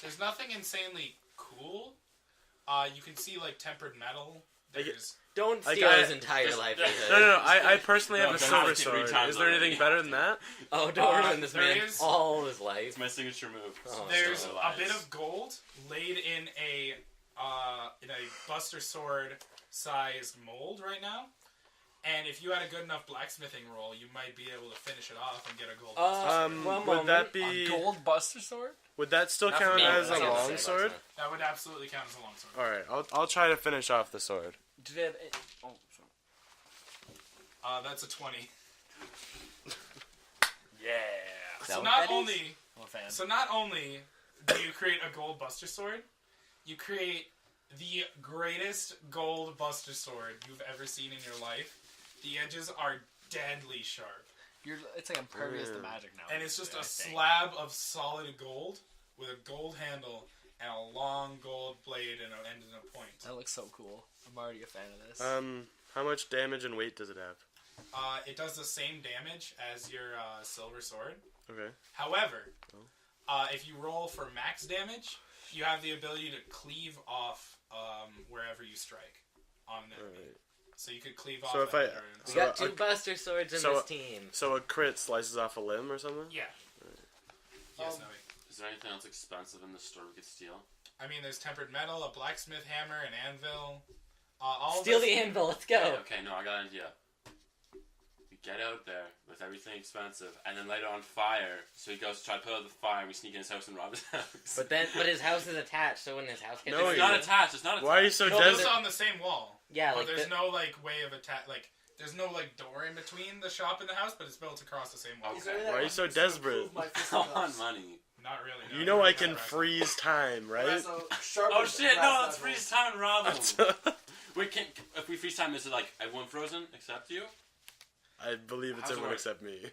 There's nothing insanely cool. You can see like tempered metal. There's Don't Like, steal I- his entire Just- livelihood. No. I personally No, have a don't silver have to three sword. times Is there anything already. better than that? Oh, don't ruin this there man is- all his life. It's my signature move. Oh, there's So a bit lies. of gold laid in a Buster Sword sized mold right now. And if you had a good enough blacksmithing roll, you might be able to finish it off and get a gold. One Would that moment. be? A gold buster sword? Would that still Not count for me, as but a I gotta long say, sword? That would absolutely count as a long sword. All right, I'll try to finish off the sword. Do they have? Oh, sorry. That's a 20. Yeah. Is that So what not that is? only I'm a fan. So not only do you create a gold Buster Sword, you create the greatest gold Buster Sword you've ever seen in your life. The edges are deadly sharp. It's like impervious to Mm. magic now. And it's just I a think. slab of solid gold with a gold handle and a long gold blade and an end and a point. That looks so cool. I'm already a fan of this. How much damage and weight does it have? It does the same damage as your silver sword. Okay. However, if you roll for max damage, you have the ability to cleave off wherever you strike on an enemy. Alright. So you could cleave off. So if that I- area. We So got two a- Buster Swords in so this team. So a crit slices off a limb or something? Yeah. Yes, Noey. Is there anything else expensive in the store we could steal? I mean, there's tempered metal, a blacksmith hammer, an anvil. All Steal of the this- anvil. Let's go. Okay, no, I got an idea. We get out there with everything expensive and then light it on fire. So he goes to try to put out the fire and we sneak in his house and rob his house. But his house is attached, so when his house gets No, it's you- not attached. It's not attached. Why are you so No, It's desperate? on the same wall. yeah, But like there's the, no like way of attack. Like there's no like door in between the shop and the house, but it's built across the same wall. Okay. Is there any Why are you that so wants to desperate? improve my I fisticuffs? want money. Not really. No. You know I don't can have that. freeze time, right? Also, sharp Oh as shit, brass no, let's knuckles. freeze time and rob him. Wait, if we freeze time, this is like everyone frozen except you? I believe it's How's it everyone work? except me.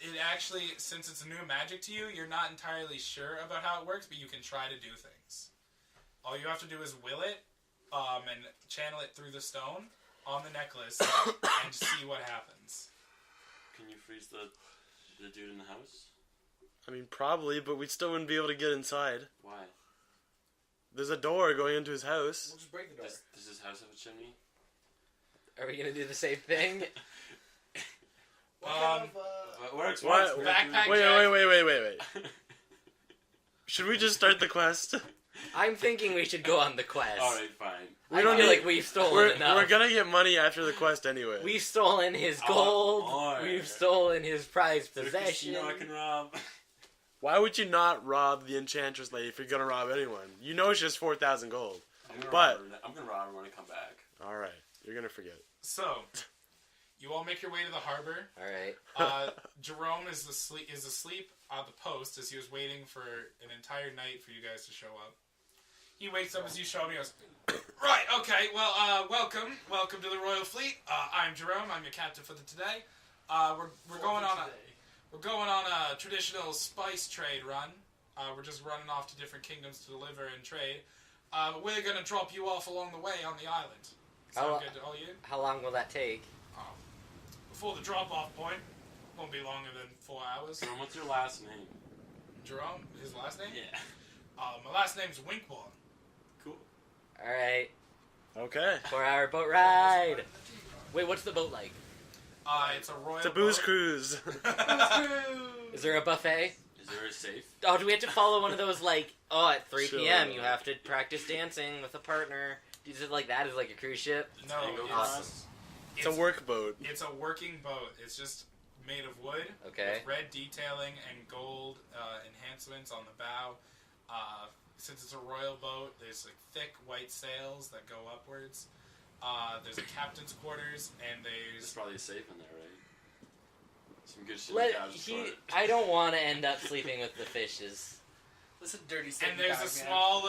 It actually, since it's a new magic to you, you're not entirely sure about how it works, but you can try to do things. All you have to do is will it, and channel it through the stone on the necklace, and see what happens. Can you freeze the dude in the house? I mean, probably, but we still wouldn't be able to get inside. Why? There's a door going into his house. We'll just break the door. Does his house have a chimney? Are we gonna do the same thing? What kind of, It works. What? once, Backpack Wait, Jack. wait. Should we just start the quest? I'm thinking we should go on the quest. Alright, fine. I don't feel need- like we've stolen We're enough. gonna get money after the quest anyway. We've stolen his I want gold. more. We've stolen his prized There's a possession. casino I can rob. Why would you not rob the enchantress lady if you're gonna rob anyone? You know she has 4,000 gold. I'm gonna But- rob her when I come back. Alright, you're gonna forget. So, you all make your way to the harbor. All right. Jerome is asleep on the post as he was waiting for an entire night for you guys to show up. He wakes up as you show up and he goes, right, okay, well, welcome to the Royal Fleet. I'm Jerome, I'm your captain for today. We're going on a traditional spice trade run. We're just running off to different kingdoms to deliver and trade. But we're gonna drop you off along the way on the island. Sound good to all you? How long will that take? Before the drop-off point, won't be longer than 4 hours. Jerome, what's your last name? Jerome, his last name? Yeah. My last name's Winkborn. Cool. All right. Okay. 4-hour boat ride. Wait, what's the boat like? It's a royal It's a booze boat. cruise. Is there a buffet? Is there a safe? Oh, do we have to follow one of those like? Oh, at 3 Sure. p.m. you have to practice dancing with a partner. Is it like that? Is it like a cruise ship? No, Tango it's, class? It's a work boat. it's a working boat. It's just made of wood Okay. with red detailing and gold enhancements on the bow. Since it's a royal boat, there's like thick white sails that go upwards. There's a captain's quarters, and There's there's probably a safe in there, right? Some good shit. I don't want to end up sleeping with the fishes. Listen, dirty and there's a small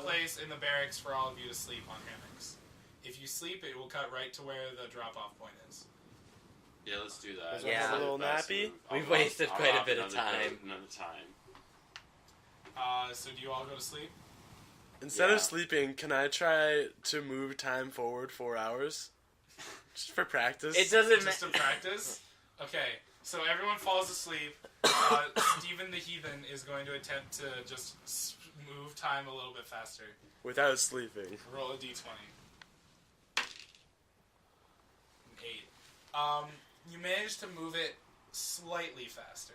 place in the barracks for all of you to sleep on hammocks. If you sleep, it will cut right to where the drop-off point is. Yeah, let's do that. Is that Yeah. a little Best nappy? move. We've I'll wasted I'll quite a rob bit of another time. Another time. So do you all go to sleep? Instead Yeah. of sleeping, can I try to move time forward 4 hours? Just for practice? It doesn't Just to matter. practice? Okay, so everyone falls asleep. Stephen the Heathen is going to attempt to just move time a little bit faster. Without sleeping. Roll a d20. 8. You manage to move it slightly faster.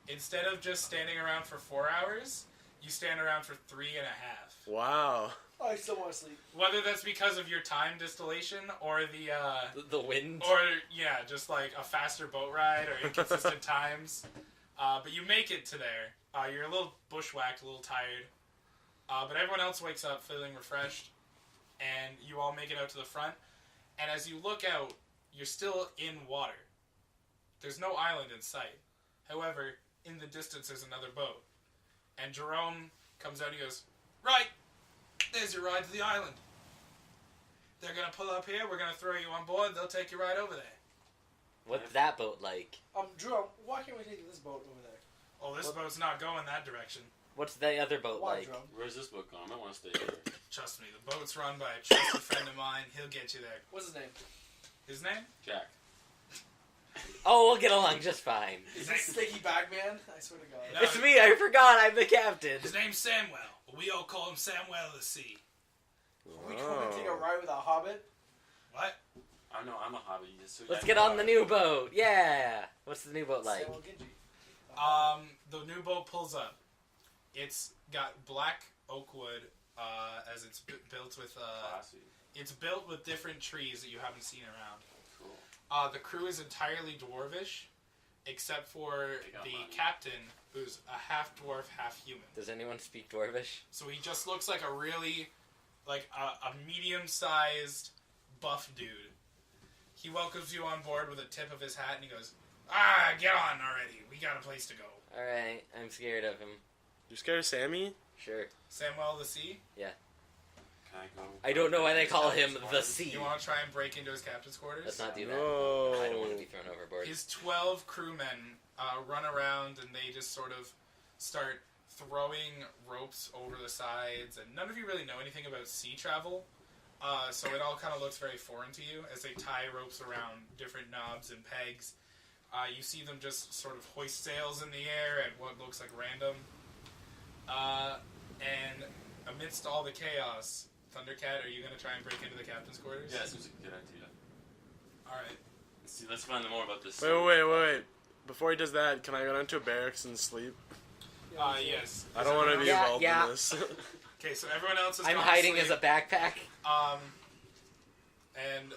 Instead of just standing around for 4 hours, you stand around for 3.5. Wow. I still want to sleep. Whether that's because of your time distillation or The wind. or just like a faster boat ride or inconsistent times. But you make it to there. You're a little bushwhacked, a little tired. But everyone else wakes up feeling refreshed, and you all make it out to the front. And as you look out, you're still in water. There's no island in sight. However, in the distance there's another boat. And Jerome comes out and he goes, right, there's your ride to the island. They're going to pull up here, we're going to throw you on board, they'll take you right over there. What's that boat like? Drew, why can't we take this boat over there? Oh, this boat's not going that direction. What's the other boat Why, like? Drew? Where's this book going? I might want to stay here. Trust me, the boat's run by a trusted friend of mine. He'll get you there. What's his name? His name? Jack. Oh, we'll get along just fine. Is this Sticky Bagman? I swear to God. No. It's me. I forgot. I'm the captain. His name's Samwell, but we all call him Samwell of the Sea. Are we going to take a ride with a hobbit? What? I know, I'm a hobby. Let's get on the new boat. Yeah. What's the new boat like? Samuel Gingy. The new boat pulls up. It's got black oak wood, as it's built with, Classy. it's built with different trees that you haven't seen around. Cool. The crew is entirely dwarvish, except for They got the money. captain, who's a half dwarf, half human. Does anyone speak Dwarvish? So he just looks like a really, like a medium-sized buff dude. He welcomes you on board with a tip of his hat, and he goes, get on already. We got a place to go. All right. I'm scared of him. You scared of Sammy? Sure. Samwell of the Sea? Can I go? I don't know why they call him the sea. You want to try and break into his captain's quarters? Let's not do that. No. I don't want to be thrown overboard. His 12 crewmen run around, and they just sort of start throwing ropes over the sides, and none of you really know anything about sea travel, so it all kind of looks very foreign to you as they tie ropes around different knobs and pegs. You see them just sort of hoist sails in the air at what looks like random. And amidst all the chaos, Thundercat, are you going to try and break into the captain's quarters? Yeah, it seems like a good idea. Alright. Let's find out more about this. Wait. Before he does that, can I go down to a barracks and sleep? Yes. I don't want to be involved in this. Okay, so everyone else is I'm gone hiding to as sleep. a backpack. And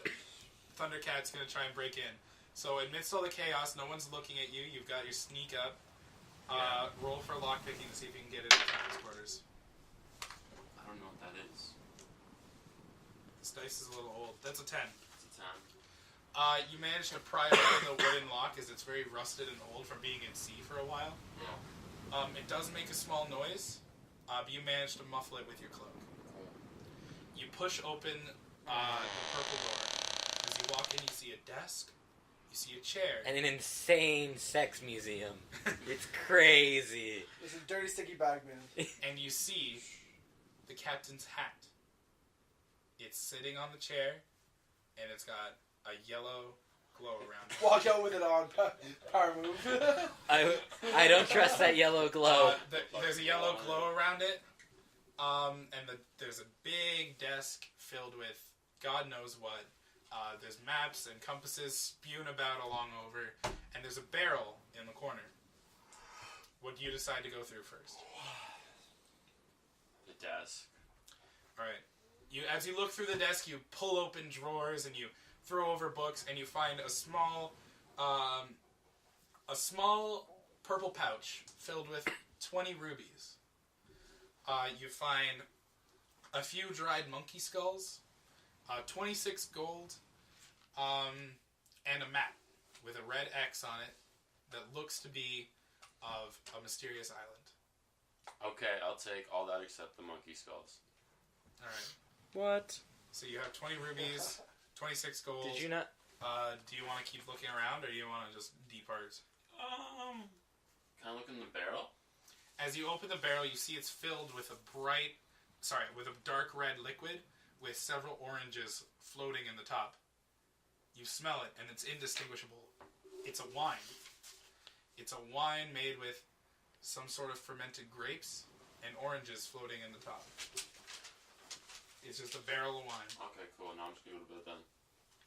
Thundercat's going to try and break in. So amidst all the chaos, no one's looking at you. You've got your sneak up. Roll for lockpicking to see if you can get into the captain's quarters. I don't know what that is. This dice is a little old. That's a 10. It's a 10. You managed to pry open the wooden lock as it's very rusted and old from being in sea for a while. Yeah. It does make a small noise, but you manage to muffle it with your cloak. You push open the purple door. As you walk in, you see a desk, you see a chair. And an insane sex museum. It's crazy. There's a dirty, sticky bag, man. And you see the captain's hat. It's sitting on the chair, and it's got a yellow glow around it. Walk out with it on. Power move. I don't trust that yellow glow. There's a yellow glow around it, and there's a big desk filled with God knows what. There's maps and compasses spewed about along over, and there's a barrel in the corner. What do you decide to go through first? The desk. Alright. As you look through the desk, you pull open drawers and you throw over books, and you find a small purple pouch filled with 20 rubies. You find a few dried monkey skulls, 26 gold, and a map with a red X on it that looks to be of a mysterious island. Okay, I'll take all that except the monkey skulls. Alright. What? So you have 20 rubies, 26 gold. Did you not? Do you want to keep looking around, or do you want to just depart? Can I look in the barrel? As you open the barrel, you see it's filled with with a dark red liquid with several oranges floating in the top. You smell it, and it's indistinguishable. It's a wine. It's a wine made with some sort of fermented grapes and oranges floating in the top. It's just a barrel of wine. Okay, cool. Now I'm just gonna go to bed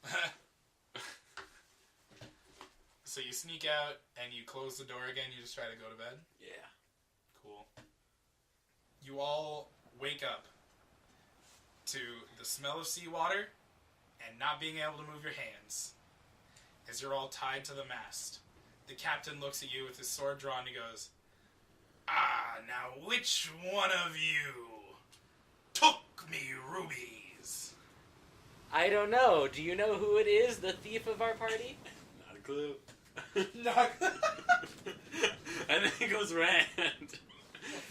then. So you sneak out and you close the door again. You just try to go to bed. Yeah. Cool. You all wake up to the smell of seawater and not being able to move your hands as you're all tied to the mast. The captain looks at you with his sword drawn and he goes, now which one of you took me rubies? I don't know. Do you know who it is? The thief of our party? Not a clue. Not. I think it was Rand.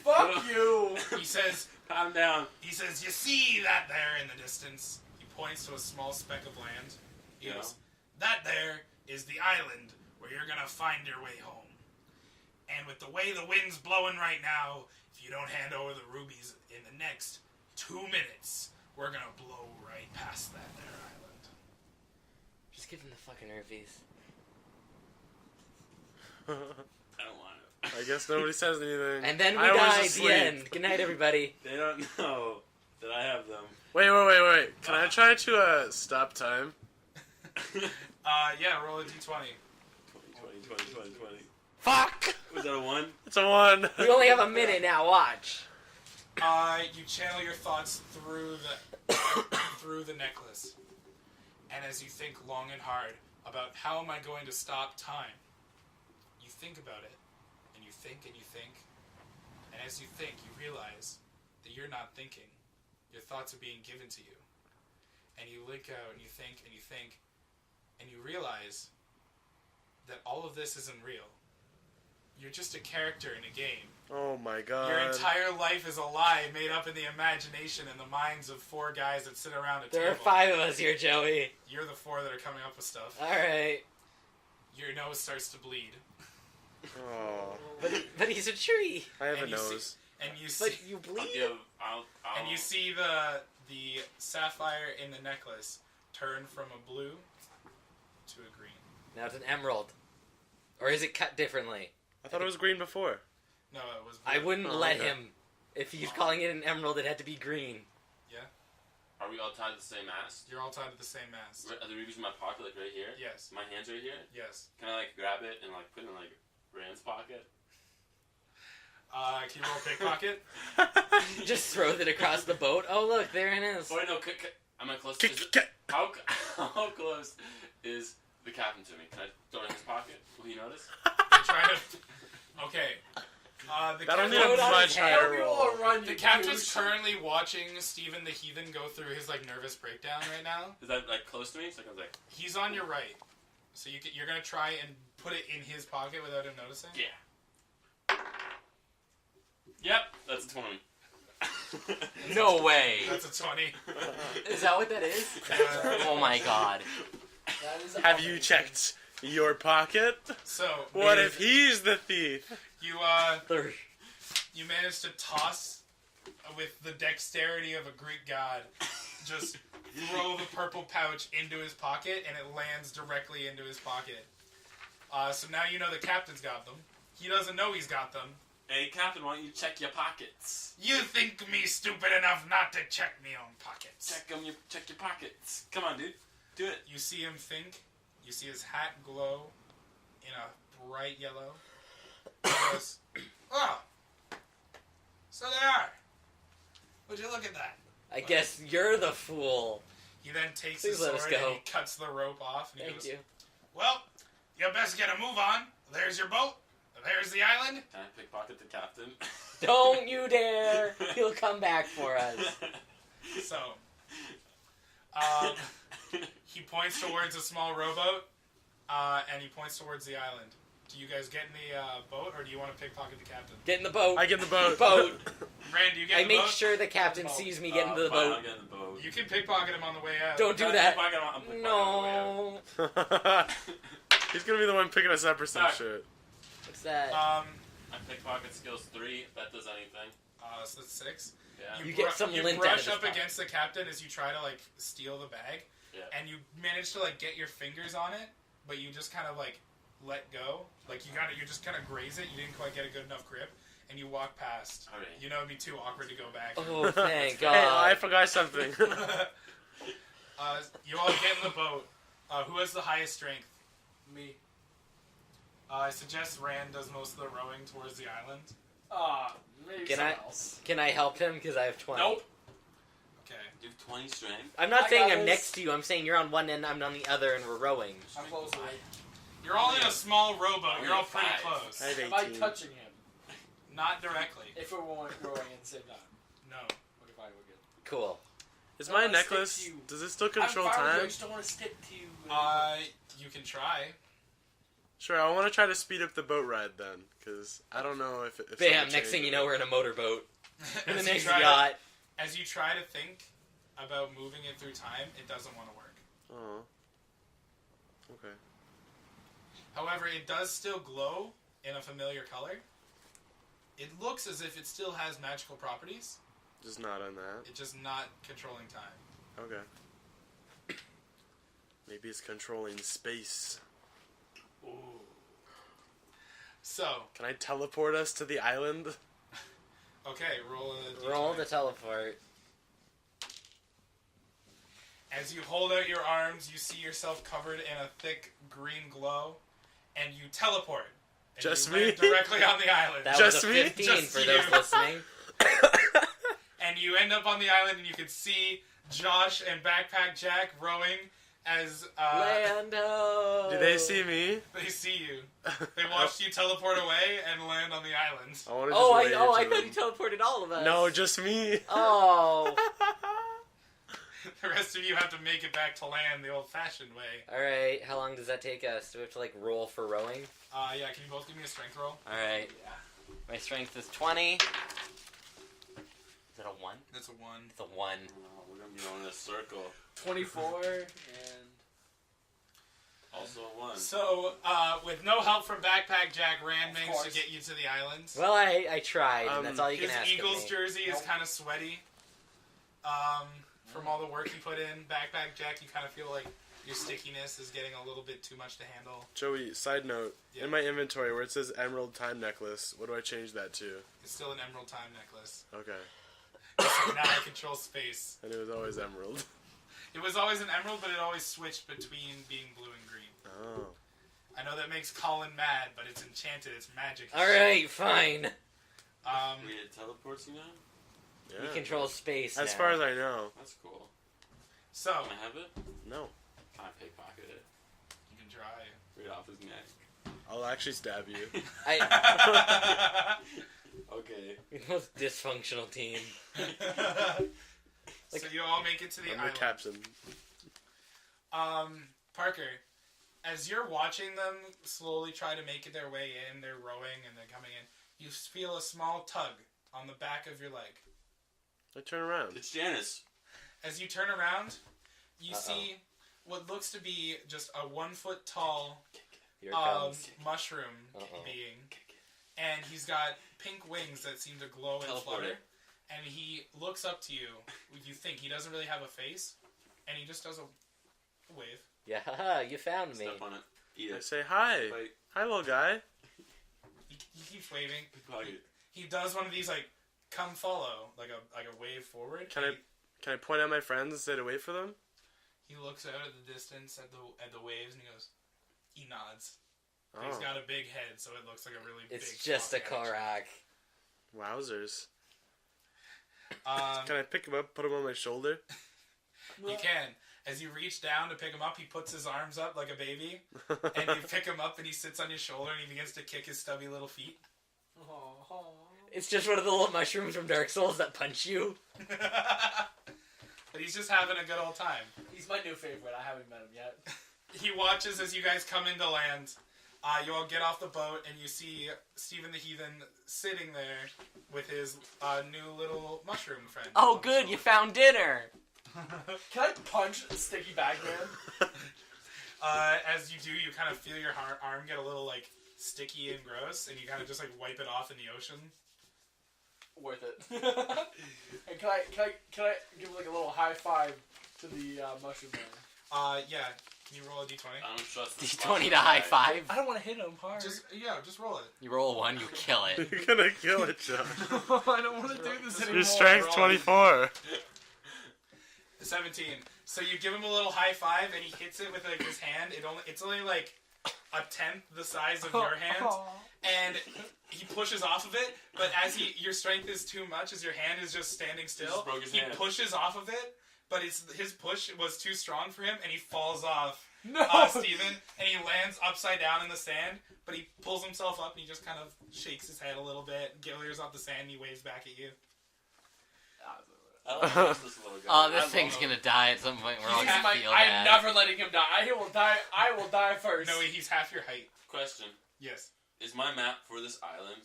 Fuck you. He says, Calm down. you see that there in the distance? He points to a small speck of land. He goes, that there is the island where you're gonna find your way home. And with the way the wind's blowing right now, if you don't hand over the rubies in the next 2 minutes, we're gonna blow right past that there island. Just give him the fucking rupees. I don't want it. I guess nobody says anything. And then we I was die at the asleep. end. Good night, everybody. They don't know that I have them. Wait. Can I try to stop time? Yeah, roll a d20. 20. Fuck! Was that a 1? It's a 1. We only have a minute now. Watch. You channel your thoughts through the necklace. And as you think long and hard about how am I going to stop time, you think about it. And you think and you think. And as you think, you realize that you're not thinking. Your thoughts are being given to you. And you look out and you think and you think. And you realize that all of this isn't real. You're just a character in a game. Oh my god. Your entire life is a lie made up in the imagination and the minds of 4 guys that sit around a There table. are 5 of us here, Joey. You're the 4 that are coming up with stuff. Alright. Your nose starts to bleed. Oh. But he's a tree. I have a And you see- nose. And you see, But you bleed? and you see the sapphire in the necklace turn from a blue to a green. Now it's an emerald. Or is it cut differently? I thought it was green before. No, it was. I wouldn't Oh, let okay. him. If he's calling it an emerald, it had to be green. Are we all tied to the same mast? You're all tied to the same mast. Are the rubies in my pocket, like right here? Yes. My hands right here? Yes. Can I, like, grab it and, like, put it in, like, Rand's pocket? Can you roll pickpocket? Just throws it across the boat. Oh, look, there it is. Oh, wait, no, am I close to how close is the captain to me? Can I throw it in his pocket? Will he notice? You're trying to. Okay. The That'll captain- need a much higher Everyone roll. run, The you captain's douche. currently watching Stephen the Heathen go through his like nervous breakdown right now. Is that, like, close to me? So I can, like, He's on your right, so you're gonna try and put it in his pocket without him noticing. yeah. Yep, that's a 20. No way. That's a 20. Is that what that is? Oh my god. That is Have you amazing. checked your pocket? So What if he's the thief? you managed to toss with the dexterity of a Greek god, just throw the purple pouch into his pocket, and it lands directly into his pocket. So now you know the captain's got them. He doesn't know he's got them. Hey, Captain, why don't you check your pockets? You think me stupid enough not to check me own pockets? Check your pockets. Come on, dude. Do it. You see him think. You see his hat glow in a bright yellow. He goes, "Oh, so they are. Would you look at that?" I guess you're the fool. He then takes Please his let us sword and go. he cuts the rope off. And he Thank goes, you. "Well, you best get a move on. There's your boat. There's the island." Can I pickpocket the captain? Don't you dare! He'll come back for us. So, he points towards a small rowboat, and he points towards the island. Do you guys get in the boat, or do you want to pickpocket the captain? Get in the boat. I get in the boat. Boat. Rand, do you get I in the make boat? sure the captain sees me get into the Fine, boat. I'll get in the boat. You can pickpocket him on the way out. Don't do Can I that. pickpocket him? I'm pickpocketing on the way out. No. He's gonna be the one picking us up or some Alright. shit. What's that? My pickpocket skills 3, if that does anything. So that's 6. Yeah. You get some you lint out brush of his up pocket. against the captain as you try to like steal the bag, Yeah. and you manage to like get your fingers on it, but you just kind of like let go. Like you just kind of graze it. You didn't quite get a good enough grip, and you walk past. Alright. You know it'd be too awkward to go back. Oh, thank Hey, I God. forgot something. You all get in the boat. Who has the highest strength? Me. I suggest Rand does most of the rowing towards the island. Maybe Can someone I- else. Can I help him? Because I have 20. Nope. Okay. You have 20 strength. I'm not I saying got I'm this. next to you. I'm saying you're on one end, I'm on the other, and we're rowing. I'm close to it. You're all in a small rowboat. You're all pretty Five. close. I have Am I 18. touching him? Not directly. If we're rowing at the same time. No. Okay, fine, we're good. Cool. Is I my wanna stick necklace? to you. Does it still control I'm fine with you, I time? just don't want to stick to you. You can try. Sure, I want to try to speed up the boat ride then, because I don't know if Bam, something next thing changed. you know, we're in a motorboat. In the As you next try- yacht. As you try to think about moving it through time, it doesn't want to work. Oh. Okay. However, it does still glow in a familiar color. It looks as if it still has magical properties. Just not on that. It's just not controlling time. Okay. Maybe it's controlling space. Ooh. So, Can I teleport us to the island? okay, roll a d20. Roll the teleport. As you hold out your arms, you see yourself covered in a thick green glow, and you teleport. And Just you land me? directly on the island. That Just was a me? 15 Just for you. those listening. And you end up on the island, and you can see Josh and Backpack Jack rowing as Lando! Do they see me? they see you. They watched you teleport away and land on the island. I want to Oh, just I wave to thought you them. teleported all of us. No, just me. Oh. The rest of you have to make it back to land the old-fashioned way. Alright, how long does that take us? Do we have to, like, roll for rowing? Yeah, can you both give me a strength roll? Alright. My strength is 20. Is it a 1? That's a 1. It's a 1. Oh, we're going to be on a circle. 24 and Also a 1. So, with no help from Backpack Jack, Rand Of managed to course. get you to the island. Well, I tried, and that's all you His can ask Eagles of me. jersey is Nope. kind of sweaty. From all the work you put in. Backpack Jack, you kind of feel like Your stickiness is getting a little bit too much to handle. Joey, side note. Yeah. In my inventory where it says Emerald Time Necklace, what do I change that to? It's still an emerald time necklace. Okay. So now I control space. And it was always emerald. It was always an emerald, but it always switched between being blue and green. Oh. I know that makes Collin mad, but it's enchanted. It's magic. Alright, fine. It teleports you now? Yeah. You control space As now. far as I know. That's cool. So, Can I have it? No. Can I pickpocket it? you can try. Right off his neck. I'll actually stab you. Okay. You're the most dysfunctional team. So you all make it to the I'm the island. captain. Parker, as you're watching them slowly try to make their way in, they're rowing and they're coming in, you feel a small tug on the back of your leg. I turn around. It's Janice. As you turn around, you see what looks to be just a 1 foot tall Here it comes. mushroom being. And he's got pink wings that seem to glow and Teleport flutter. it. And he looks up to you. You think he doesn't really have a face. And he just does a wave. Yeah, haha, you found me. Step on it. Eat I it. say hi. Bite. Hi, little guy. He keeps waving. Pickpocket. He does one of these like come follow, like a wave forward. Can I point at my friends and say to wait for them? He looks out at the distance at the waves and he goes. He nods. Oh. He's got a big head, so it looks like a really big. It's just a floppy Korak. Wowzers. head. Can I pick him up, put him on my shoulder? You can. As you reach down to pick him up, he puts his arms up like a baby, and you pick him up, and he sits on your shoulder, and he begins to kick his stubby little feet. It's just one of the little mushrooms from Dark Souls that punch you. But he's just having a good old time. He's my new favorite. I haven't met him yet. He watches as you guys come into land. You all get off the boat, and you see Stephen the Heathen sitting there with his new little mushroom friend. Oh, on the good, you shoulder. found dinner. Can I punch Sticky Bagman? As you do, you kind of feel your arm get a little like sticky and gross, and you kind of just like wipe it off in the ocean. Worth it. And can I give like a little high five to the mushroom man? Yeah. Can you roll a d20? I don't trust this D20 to high five. I don't want to hit him hard. Just roll it. You roll one, you kill it. You're gonna kill it, John. I don't want to do this anymore. Your strength's 24. 17. So you give him a little high five, and he hits it with like his hand. It's only like a tenth the size of your hand, and he pushes off of it. But as your strength is too much, as your hand is just standing still, Just broke his he hand. pushes off of it. But his push was too strong for him, and he falls off. No! Steven, and he lands upside down in the sand. But he pulls himself up, and he just kind of shakes his head a little bit, gilliers off the sand, and he waves back at you. I don't trust this little guy. Oh, this I thing's love gonna die at some point. We're all He's gonna feel I'm bad. never letting him die. I will die first. No, he's half your height. Question. Yes. Is my map for this island?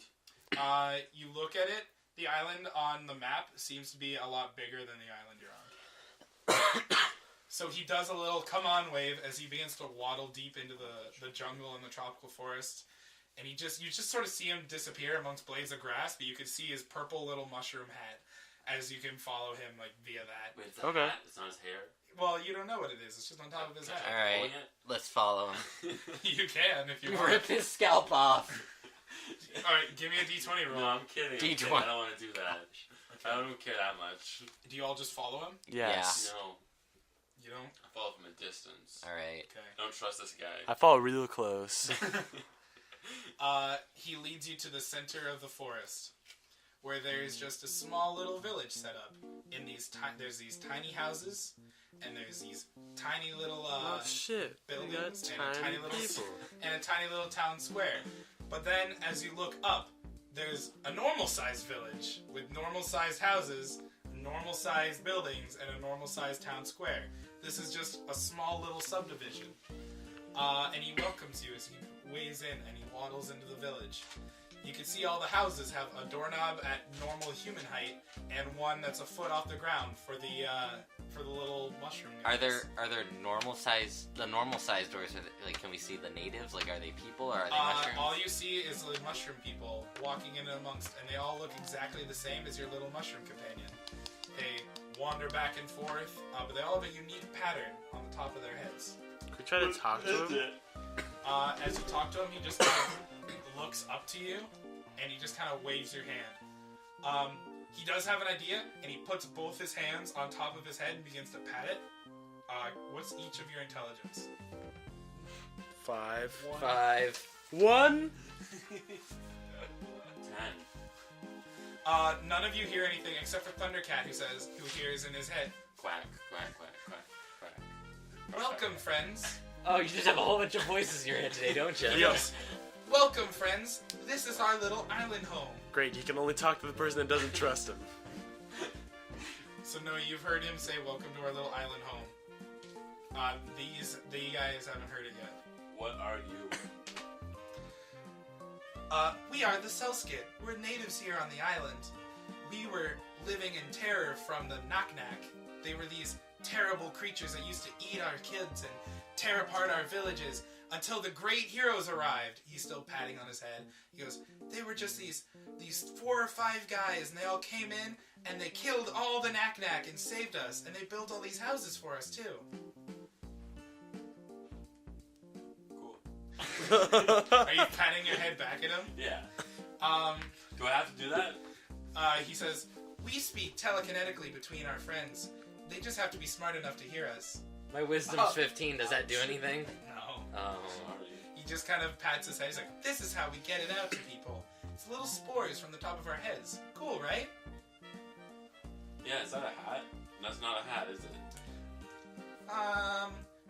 You look at it. The island on the map seems to be a lot bigger than the island you're on. So he does a little come on wave as he begins to waddle deep into the jungle and the tropical forest. And you just sort of see him disappear amongst blades of grass, but you can see his purple little mushroom hat as you can follow him like via that. Wait, it's a Okay. hat. It's not his hair. Well, you don't know what it is. It's just on top of his hat. Alright, let's follow him. You can if you want. Rip his scalp off. Alright, give me a d20 roll. No, I'm kidding. D20. I don't want to do that. I don't care that much. Do you all just follow him? Yes. No, You don't? I follow from a distance. Alright. Okay. I don't trust this guy. I follow real close. He leads you to the center of the forest, where there's just a small little village set up. In there's these tiny houses, and there's these tiny little Oh shit. We got buildings and a tiny tiny little people. and a tiny little town square. But then, as you look up, there's a normal-sized village with normal-sized houses, normal-sized buildings, and a normal-sized town square. This is just a small little subdivision. And he welcomes you as he ways in and he waddles into the village. You can see all the houses have a doorknob at normal human height and one that's a foot off the ground for the little mushroom Are guys. there normal size doors? Are they, like, can we see the natives? Like, are they people or are they mushrooms? All you see is the mushroom people walking in amongst, and they all look exactly the same as your little mushroom companion. They wander back and forth, but they all have a unique pattern on the top of their heads. You try to talk to him? As you talk to him, he just kind of looks up to you, and he just kind of waves your hand. He does have an idea, and he puts both his hands on top of his head and begins to pat it. What's each of your intelligence? 5. 5. 1. 10. None of you hear anything except for Thundercat, who hears in his head, Quack, quack, quack, quack, quack. "Welcome, friends. Oh, you just have a whole bunch of voices in your head today, don't you? Yes. Welcome, friends. This is our little island home." Great, he can only talk to the person that doesn't trust him. So, no, you've heard him say, "Welcome to our little island home." The guys haven't heard it yet. What are you? We are the Selskit. We're natives here on the island. We were living in terror from the Knock-Knack. They were these terrible creatures that used to eat our kids and tear apart our villages until the great heroes arrived. He's still patting on his head. He goes, "They were just these 4 or 5 guys, and they all came in and they killed all the Knock-Knack and saved us, and they built all these houses for us too." Cool. Are you patting your head back at him? Yeah. Do I have to do that? He says, "We speak telekinetically between our friends. They just have to be smart enough to hear us." My wisdom's 15. Does that do anything? No. Oh. Sorry. He just kind of pats his head. He's like, "This is how we get it out to people. It's little spores from the top of our heads. Cool, right?" Yeah, is that a hat? That's not a hat, is it?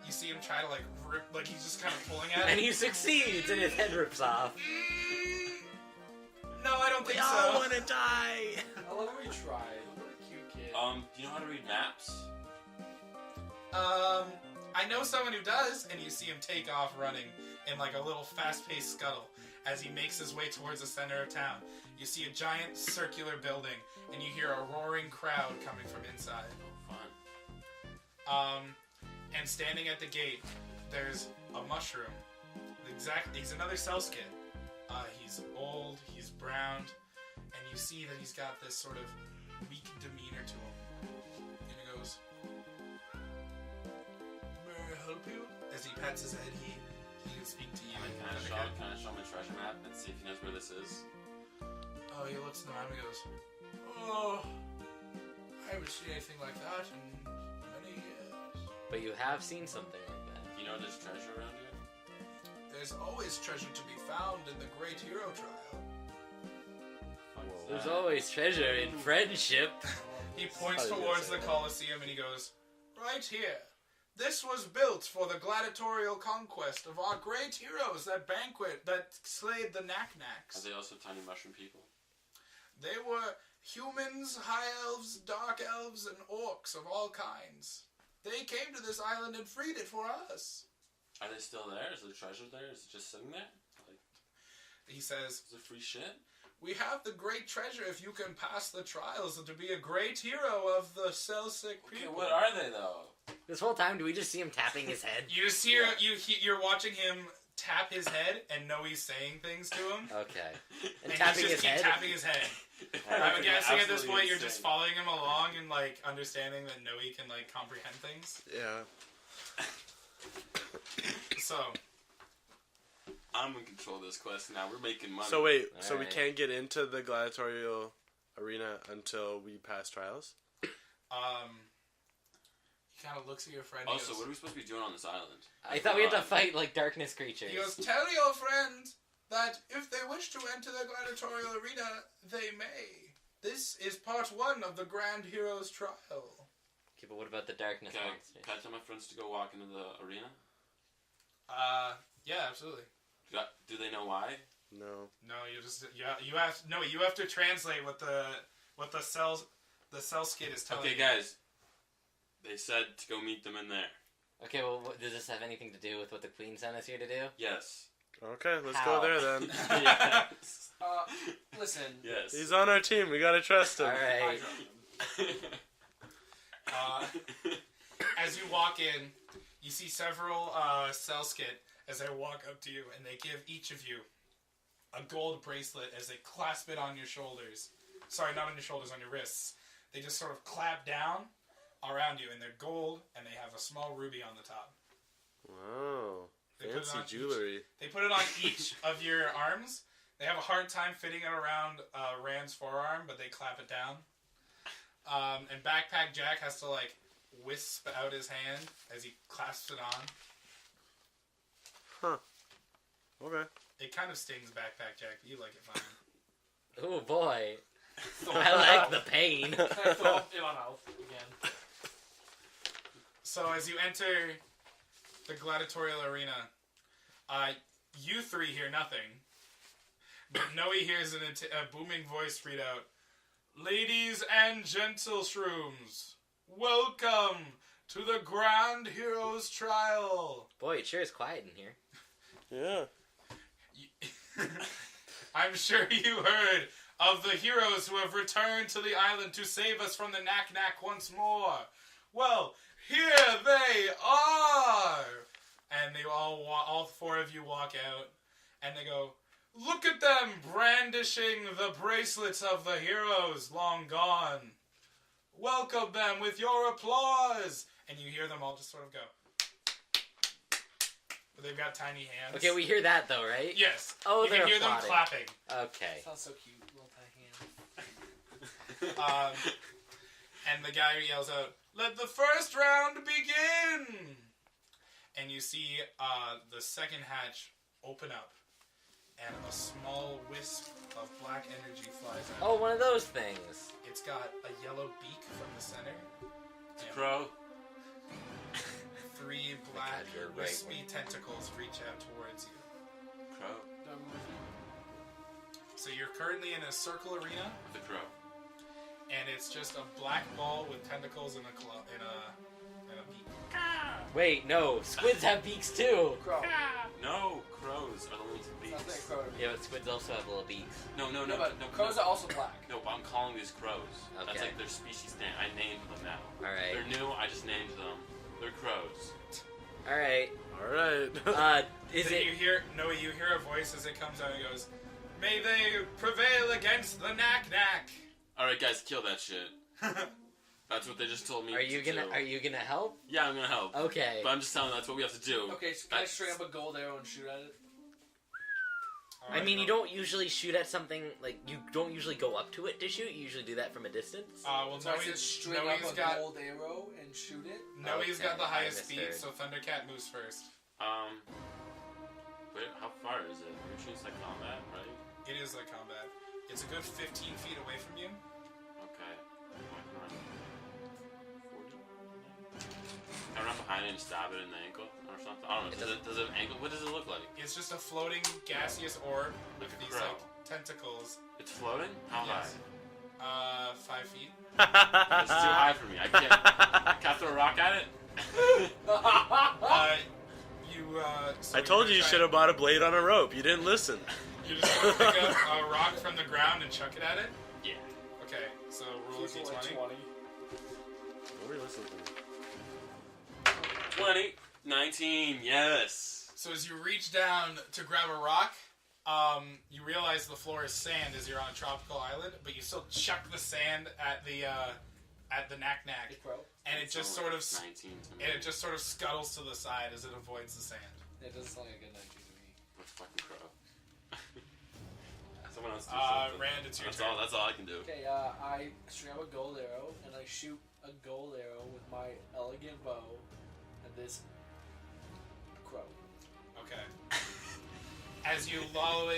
You see him try to like rip, like he's just kind of pulling at And it. he succeeds, and his head rips off. No, I don't think I so. want to die. I love how he tried. What a cute kid. Do you know how to read maps? I know someone who does, and you see him take off running in like a little fast-paced scuttle as he makes his way towards the center of town. You see a giant circular building, and you hear a roaring crowd coming from inside. Oh, fun. And standing at the gate, there's a mushroom. He's another Selskit. He's old, he's browned, and you see that he's got this sort of weak demeanor to him. And he goes, "May I help you?" As he pats his head, he can speak to you. Can I show him my treasure map and see if he knows where this is? Oh, he looks around and goes, "Oh, I haven't seen anything like that in many years." But you have seen something like that. You know there's treasure around here? There's always treasure to be found in the Great Hero Trial. What's There's that? always treasure in friendship. He points Oh, towards yeah, the Colosseum and he goes, "Right here. This was built for the gladiatorial conquest of our great heroes that slayed the Are Knock-Knacks. they also tiny mushroom people? They were humans, high elves, dark elves, and orcs of all kinds. They came to this island and freed it for us." Are they still there? Is there treasure there? Is it just sitting there? Like, He says, is it free shit? "We have the great treasure if you can pass the trials to be a great hero of the Selsic Okay, people." what are they though? This whole time, do we just see him tapping his head? You just hear you're watching him tap his head and Noey's saying things to him. Okay. And And tapping he's his just keep head? tapping his head. I'm Absolutely guessing at this point you're just insane. following him along and like understanding that Noey can like comprehend things. Yeah. So I'm in control of this quest now. We're making money. So wait, so we Alright. can't get into the gladiatorial arena until we pass trials? he kind of looks at your friend. Also, He what are we supposed to be doing on this island? I thought we had to fight like darkness creatures. goes, "Tell your friends that if they wish to enter the gladiatorial arena, they may. This is part 1 of the Grand Heroes Trial." Okay, but what about the darkness Can monsters? I tell my friends to go walk into the arena? Yeah, absolutely. Do they know why? No. No, you have to translate what the Selskit is telling Okay, you. guys. They said to go meet them in there. Okay, well, does this have anything to do with what the Queen sent us here to do? Yes. Okay, let's How? go there then. yes. Listen. Yes. He's on our team. We gotta trust him. I Alright. dropped him. As you walk in, you see several Selskit as they walk up to you, and they give each of you a gold bracelet as they clasp it on your shoulders. Sorry, not on your shoulders, on your wrists. They just sort of clap down around you, and they're gold, and they have a small ruby on the top. Wow. They put it Fancy on jewelry. They put it on each of your arms. They have a hard time fitting it around Rand's forearm, but they clap it down. And Backpack Jack has to like wisp out his hand as he clasps it on. Huh. Okay. It kind of stings Backpack Jack, but you like it fine. Oh boy. I like the pain. Can I throw up in my mouth again? So as you enter the gladiatorial arena, you three hear nothing. But Noey hears a booming voice read out, "Ladies and gentle shrooms, welcome to the Grand Heroes Trial." Boy, it sure is quiet in here. Yeah. I'm sure you heard of the heroes who have returned to the island to save us from the Knack-Knack once more. Well, here they are! And they all four of you walk out, and they go, "Look at them brandishing the bracelets of the heroes long gone. Welcome them with your applause." And you hear them all just sort of go. They've got tiny hands. Okay, we hear that though, right? Yes. Oh, you they're can hear them applauding. clapping. Okay. Sounds so cute. Little tiny hands. And the guy yells out, "Let the first round begin!" And you see the second hatch open up, and a small wisp of black energy flies out. Oh, one of those things. It's got a yellow beak from the center. It's a crow. Three black God, you're right. wispy tentacles reach out towards you. Crow. So you're currently in a circle arena, The crow. and it's just a black ball with tentacles and a beak. Wait, no. Squids have beaks too. Crow. No, crows are the ones with Sounds like beaks. a crow to me. Yeah, but squids also have little beaks. No, Yeah, but no. crows are also black. No, but I'm calling these crows. That's Okay. like their species name. I named them now. Alright. They're new, I just named them. They're crows. Alright. Alright. Is Then it... you hear a voice as it comes out and goes, "May they prevail against the Knack-Knack." Alright, guys, kill that shit. That's what they just told me Are you to gonna do. help? Yeah, I'm gonna help. Okay. But I'm just telling you that's what we have to do. Okay, so can I string up a gold arrow and shoot at it? I mean, you don't usually shoot at something, like, you don't usually go up to it to shoot, you usually do that from a distance. Well, So I said string up Noey's a got gold arrow and shoot it? Noey's got the Okay, highest I speed, misheard. so Thundercat moves first. Wait, how far is it? We're shooting like combat, right? It is like combat. It's a good 15 feet away from you. Okay. Can I run behind it and stab it in the ankle or something? I don't know. Does it ankle? What does it look like? It's just a floating gaseous orb with Like a these crow. like tentacles. It's floating? How Yes. 5 feet. high? It's too high for me. I can't. Can I throw a rock at it? So I told you you're should have bought a blade on a rope. You didn't listen. You're just gonna pick up a rock from the ground and chuck it at it? Yeah. Okay, so roll a It's like d20. 20. Nobody listens to me. 20. 19. Yes. So as you reach down to grab a rock, you realize the floor is sand as you're on a tropical island, but you still chuck the sand at the Knack-Knack, Hey, crow. and it just Sounds sort of like 19 to me. and it just sort of scuttles to the side as it avoids the sand. It doesn't sound like a good 19 to me. Let's fucking crow. Someone else do Rand, something. it's your That's turn. all. That's all I can do. Okay, I string up a gold arrow and I shoot a gold arrow with my elegant bow at this crow. Okay. As you load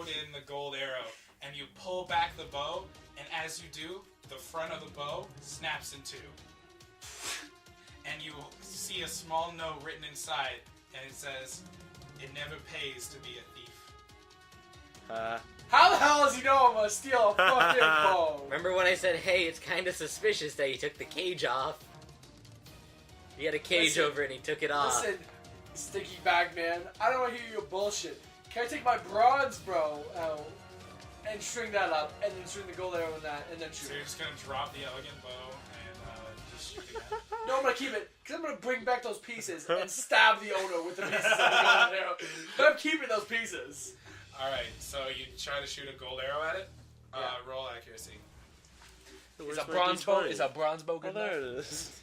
in the gold arrow, and you pull back the bow, and as you do, the front of the bow snaps in two. And you see a small note written inside, and it says, "It never pays to be a thief." How the hell does he know I'm gonna steal a fucking bow? Remember when I said, hey, it's kind of suspicious that he took the cage off? He had a cage Listen. over and he took it off. Listen, sticky bag man, I don't want to hear your bullshit. Can I take my bronze bow out and string that up, and then string the gold arrow in that, and then shoot So you're it? just gonna drop the elegant bow and just shoot again. No, I'm gonna keep it, because I'm gonna bring back those pieces and stab the owner with the pieces of the gold arrow. But I'm keeping those pieces. Alright, so you try to shoot a gold arrow at it. Yeah. Roll accuracy. Where's Is a my bronze bow? D20? Is a bronze bow Oh, good there enough? it is.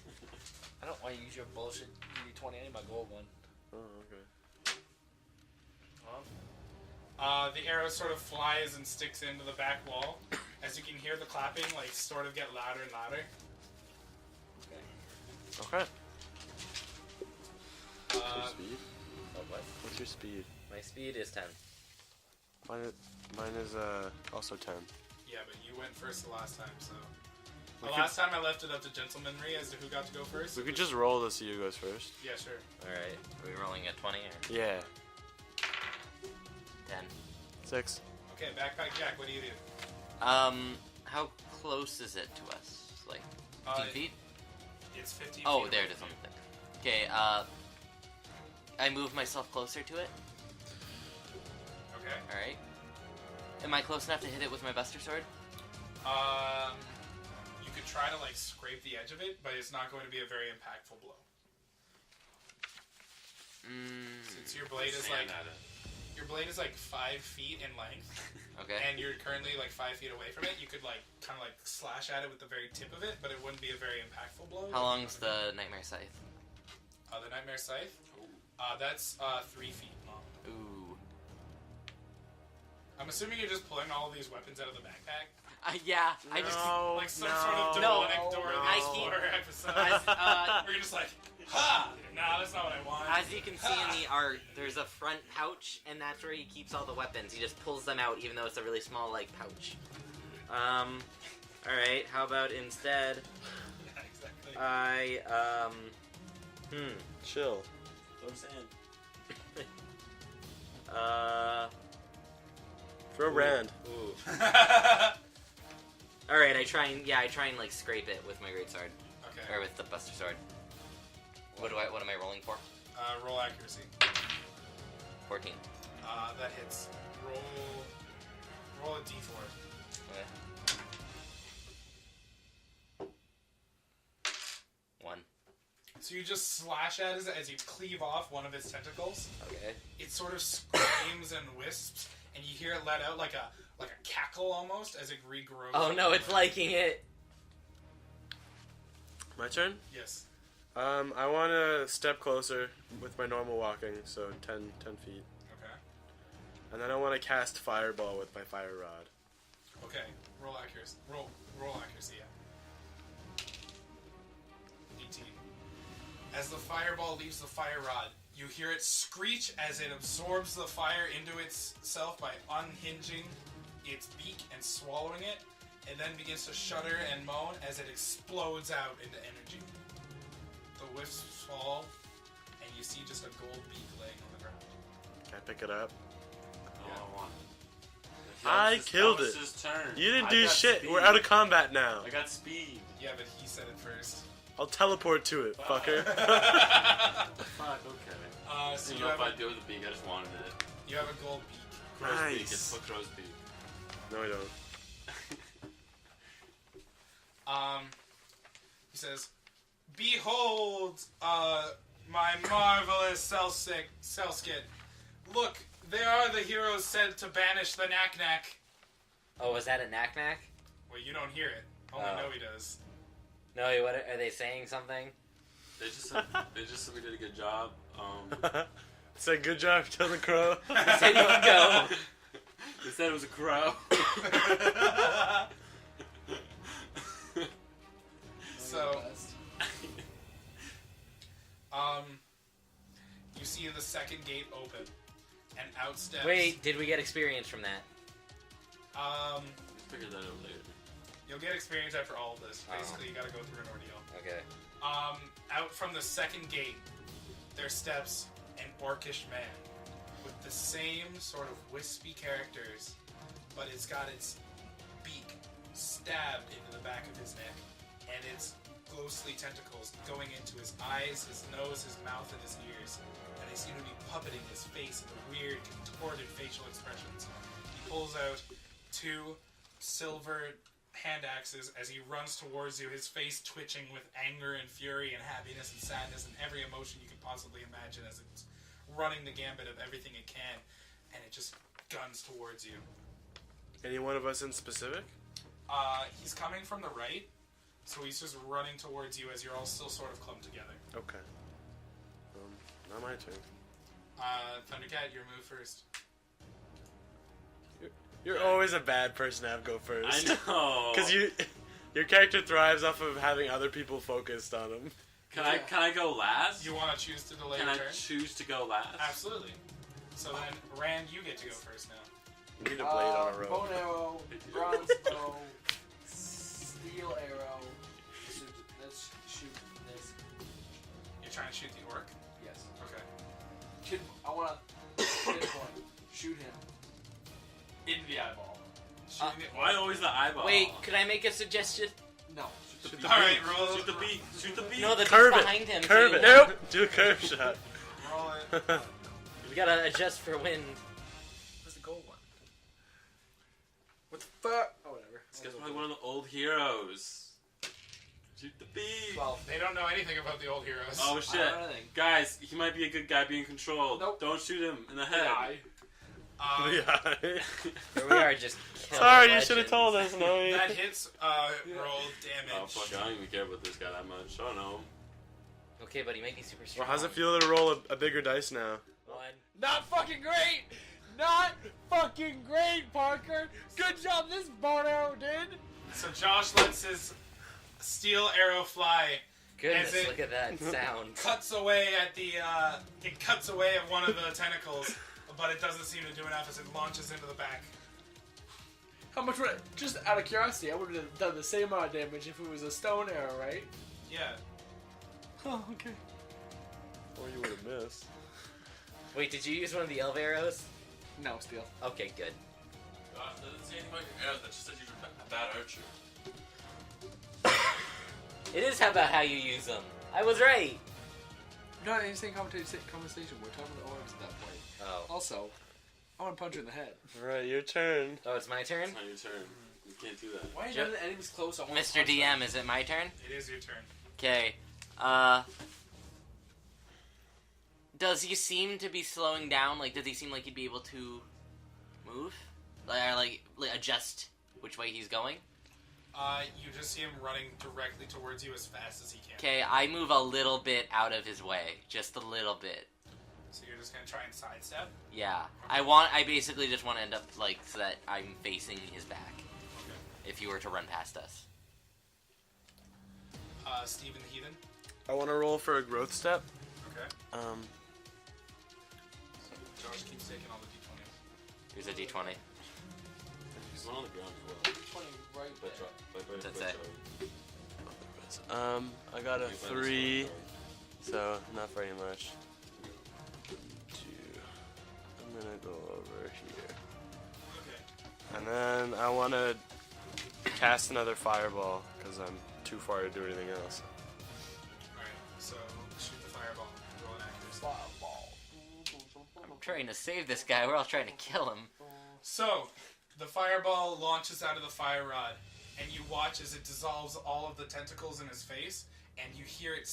I don't want to use your bullshit D20. I need my gold one. Oh, okay. The arrow sort of flies and sticks into the back wall. As you can hear the clapping, like, sort of get louder and louder. Okay. What's your Uh, speed? Oh, what? What's your speed? My speed is 10. Mine is also 10. yeah, but you went first the last time, so... The We last time I left it up to gentlemanry as to who got to go first. We could just roll to see who goes first. Yeah, sure. Alright. Are we rolling a 20 or Yeah. 10? 6. Okay, Backpack Jack, what do you do? How close is it to us? Like, 15 feet? It's 15 Oh, feet there away it is from on you. the thing. Okay, I move myself closer to it. Okay. Alright. Am I close enough to hit it with my Buster Sword? You could try to, like, scrape the edge of it, but it's not going to be a very impactful blow. Since your blade is, like... At it. Your blade is, like, 5 feet in length, Okay. and you're currently, like, 5 feet away from it. You could, like, kind of, like, slash at it with the very tip of it, but it wouldn't be a very impactful blow. How long's the Nightmare Scythe? The Nightmare Scythe? That's 3 feet long. Ooh. I'm assuming you're just pulling all of these weapons out of the backpack? Yeah, I just... No, Like some sort of No. demonic Dora the I Explorer episode. As, Where you're just like, ha! No, that's not what I want. as you can see in the art, there's a front pouch, and that's where he keeps all the weapons. He just pulls them out, even though it's a really small, like, pouch. Alright, how about instead, Yeah, exactly. Chill. Close in. For a rand. Ooh. Alright, I try and, like, scrape it with my greatsword. Okay. Or with the Buster Sword. What am I rolling for? Roll accuracy. 14. That hits. Roll a d4. Okay. 1. So you just slash at it as you cleave off one of its tentacles. Okay. It sort of screams and wisps, and you hear it let out like a cackle almost as it regrows. Oh no, it's liking it! My turn? Yes. I want to step closer with my normal walking, so 10 feet. Okay. And then I want to cast Fireball with my Fire Rod. Okay. Roll accuracy. Roll accuracy. Yeah. 18. As the fireball leaves the fire rod, you hear it screech as it absorbs the fire into itself by unhinging its beak and swallowing it, and then begins to shudder and moan as it explodes out into energy. The wisps fall, and you see just a gold beak laying on the ground. Can I pick it up? Oh, I want. I killed that was it. his turn. You didn't I do got shit. speed. We're out of combat now. I got speed. Yeah, but he said it first. I'll teleport to it, fucker. Fuck, okay. So I you don't know have, if I'd do it with the beak, I just wanted it. you have a gold beak. Crow's beak, Nice. it's put crow's beak. No, I don't. He says, "Behold, my marvelous Selskit. Look, they are the heroes sent to banish the Knack-Knack." Oh, was that a knack-knack? Well, you don't hear it. Only Oh. Noey does. No, what are they saying something? They just said we did a good job. Say good job, tell the crow. He said you can go. They said it was a crow. So, you see the second gate open, and out steps... Wait, did we get experience from that? Figure that out later. You'll get experience after all of this. Oh. Basically, you gotta go through an ordeal. Okay. Out from the second gate, there steps an orcish man with the same sort of wispy characters, but it's got its beak stabbed into the back of his neck, and its ghostly tentacles going into his eyes, his nose, his mouth, and his ears, and they seem to be puppeting his face into weird, contorted facial expressions. He pulls out 2 silver hand axes as he runs towards you, his face twitching with anger and fury and happiness and sadness and every emotion you could possibly imagine as it's running the gambit of everything it can, and it just guns towards you. Any one of us in specific? He's coming from the right, so he's just running towards you as you're all still sort of clumped together. Okay. Not my turn. Thundercat, your move first. You're always a bad person to have go first. I know. Because your character thrives off of having other people focused on him. Can I go last? You want to choose to delay Can your I turn? choose to go last? Absolutely. So then, Rand, you get to go first now. You need a blade on a rope. Bow and arrow, bronze bow, steel arrow. Let's shoot this. You're trying to shoot the orc? Yes. Okay. I want to pinpoint. Shoot him. In the eyeball. Shooting the Why always the eyeball? Wait, could I make a suggestion? No. Shoot the Alright, beak. roll. Shoot the beak. Shoot the beak. No, the Curve beak's it. behind him. Curve too. it. Nope. Do a curve shot. Roll it. You gotta adjust for wind. What's the gold one? What the fuck? Oh, whatever. This guy's probably one of the old heroes. Shoot the beak. 12. They don't know anything about the old heroes. Oh I shit. don't know anything. Guys, he might be a good guy being controlled. Nope. Don't shoot him in the head. Die. Yeah. Here we are, just killing Sorry, you legends. should have told us, Noey. That hits roll Oh damage. fuck, I don't even care about this guy that much. I don't know. Okay, buddy, make me super strong. Well, how's it feel to roll a bigger dice now? 1. Not fucking great! Not fucking great, Parker! Good job this bow and arrow did! So Josh lets his steel arrow fly. Goodness, As it- look at that sound. Cuts away at the it cuts away at one of the tentacles, but it doesn't seem to do enough as it launches into the back. How much would it, just out of curiosity, I would have done the same amount of damage if it was a stone arrow, right? Yeah. Oh, okay. Or you would have missed. Wait, did you use one of the elf arrows? No, steel. Okay, good. That doesn't say anything about your arrows. That just says you're a bad archer. It is about how you use them. I was right. No, I didn't say conversation. We're talking to orcs at that point. Oh. Also, I want to punch her in the head. Alright, your turn. Oh, it's my turn? It's not your turn. You can't do that. Why are you Yep. letting the enemies close? I want to Mr. punch them. DM, is it my turn? It is your turn. Okay. Does he seem to be slowing down? Like, does he seem like he'd be able to move? Or, like adjust which way he's going? You just see him running directly towards you as fast as he can. Okay, I move a little bit out of his way. Just a little bit. So you're just gonna try and sidestep? Yeah. I basically just want to end up, like, so that I'm facing his back. Okay. If you were to run past us. Stephen the Heathen? I want to roll for a growth step. Okay. Josh keeps taking all the d20s. Here's a d20. There's one on the ground as well. 20 right But there. drop. That's it. I got a 3, so not very much. 2. I'm gonna go over here. Okay. And then I want to cast another fireball, because I'm too far to do anything else. Alright, so shoot the fireball. Roll an accuracy. Fireball. I'm trying to save this guy. We're all trying to kill him. So, the fireball launches out of the fire rod, and you watch as it dissolves all of the tentacles in his face, and you hear it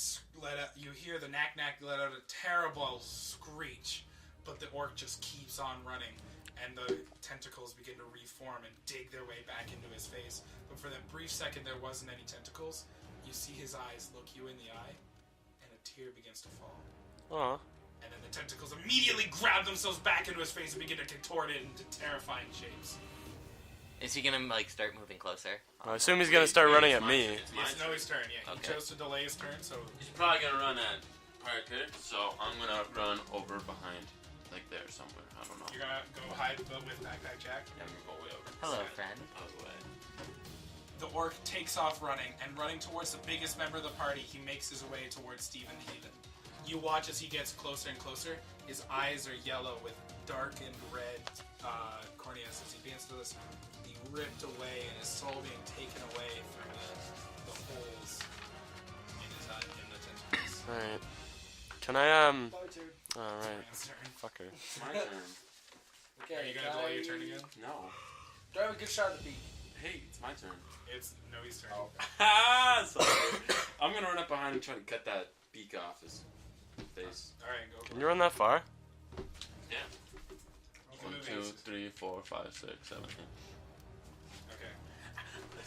you hear the knack let out a terrible screech, but the orc just keeps on running, and the tentacles begin to reform and dig their way back into his face. But for that brief second there wasn't any tentacles, you see his eyes look you in the eye, and a tear begins to fall. Aw. And then the tentacles immediately grab themselves back into his face and begin to contort it into terrifying shapes. Is he gonna, like, start moving closer? I assume he's gonna start running at me. It's Noey's turn, yeah. He Okay. chose to delay his turn, so... He's probably gonna run at Parker, so I'm gonna run over behind, like there somewhere. I don't know. You're gonna go hide with Backpack Jack. I'm gonna go way over. Hello, friend. Out of the way. The orc takes off running, and running towards the biggest member of the party, he makes his way towards Stephen the Heathen. You watch as he gets closer and closer. His eyes are yellow with dark and red corneas as he begins to be ripped away, and his soul being taken away from the holes in his in the tentacles. Alright. Can I, My turn. Alright. Rand's turn. Fucker. It's my turn. Okay, Are you gonna delay your turn again? No. Do I have a good shot at the beak? Hey, it's my turn. It's Noey's turn. Oh, okay. Ah, sorry. I'm gonna run up behind and try to cut that beak off his face. Alright, go for Can it. you run that far? You can 1, move 2, aces. 3, 4, 5, 6, 7. Okay.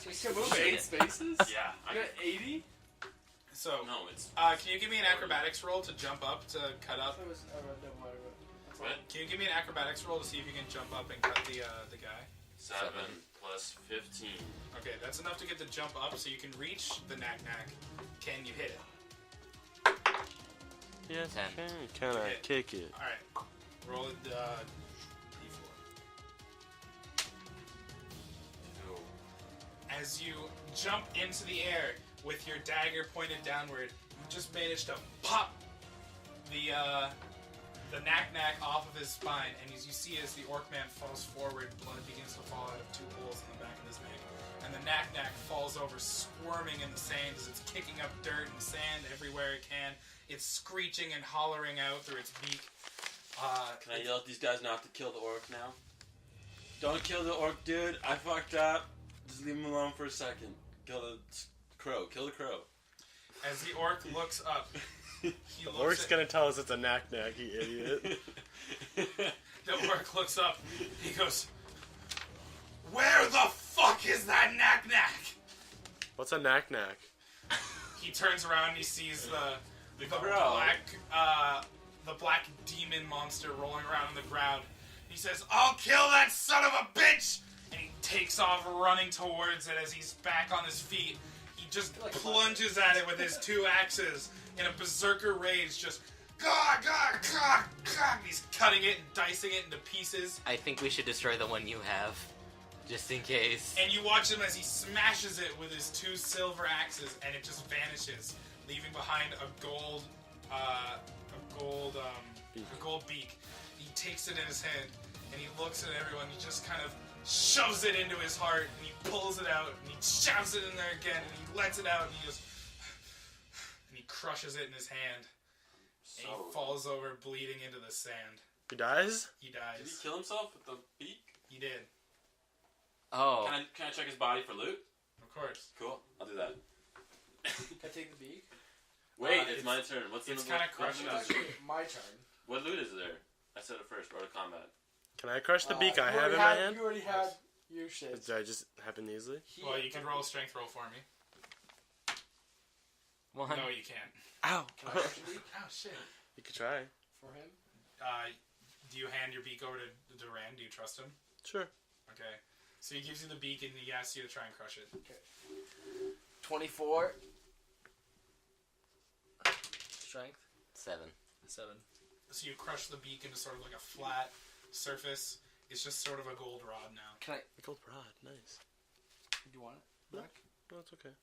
You can move 8 spaces? Yeah. I got 80? So, No, it's. can you give me an acrobatics roll to jump up to cut up? I read that one. What? Can you give me an acrobatics roll to see if you can jump up and cut the guy? 7 plus 15. Okay, that's enough to get the jump up so you can reach the knack-knack. Can you hit it? Yes, 10. can I Okay. kick it? Alright. Roll a d4. Two. As you jump into the air with your dagger pointed downward, you just managed to pop the knack-knack off of his spine, and as you see as the orc man falls forward, blood begins to fall out of 2 holes in the back of his neck. And the knack-knack falls over, squirming in the sand as it's kicking up dirt and sand everywhere it can. It's screeching and hollering out through its beak. Can I yell at these guys not to kill the orc now? Don't kill the orc, dude. I fucked up. Just leave him alone for a second. Kill the crow. Kill the crow. As the orc looks up, he The looks orc's at, gonna tell us it's a knack-knack, you idiot. the orc looks up. He goes, "Where the fuck is that knack-knack?" What's a knack-knack? He turns around and he sees the crow. black demon monster rolling around on the ground. He says, "I'll kill that son of a bitch!" And he takes off running towards it as he's back on his feet. He just plunges at it with his 2 axes in a berserker rage, just gah, gah, gah, gah. He's cutting it and dicing it into pieces. I think we should destroy the one you have, just in case. And you watch him as he smashes it with his 2 silver axes, and it just vanishes, leaving behind a gold beak. He takes it in his hand, and he looks at everyone. He just kind of shoves it into his heart, and he pulls it out, and he shoves it in there again, and he lets it out, and he just and he crushes it in his hand, and he falls over, bleeding into the sand. He dies? He Did he dies. kill himself with the beak? He did, Oh, Can I check his body for loot? of course. Cool. I'll do that. Can I take the beak? Wait, it's- it's my turn. What's in it's the kinda what crushed loot up. is there? Actually, my turn. What loot is there? I said it first. Road to combat. Can I crush the beak I You have already in my had- hand? You already had your shit. Did I just happen easily? Well, you can roll a strength roll for me. 1. No, you can't. Ow! Can I crush the beak Oh shit. You could try. for him? Do you hand your beak over to Duran? Do you trust him? Sure. Okay. So he gives you the beak and he asks you to try and crush it. 24. Strength? 7. 7. So you crush the beak into sort of like a flat surface. It's just sort of a gold rod now. Can I... A gold rod. Nice. Do you want it back? No, it's okay.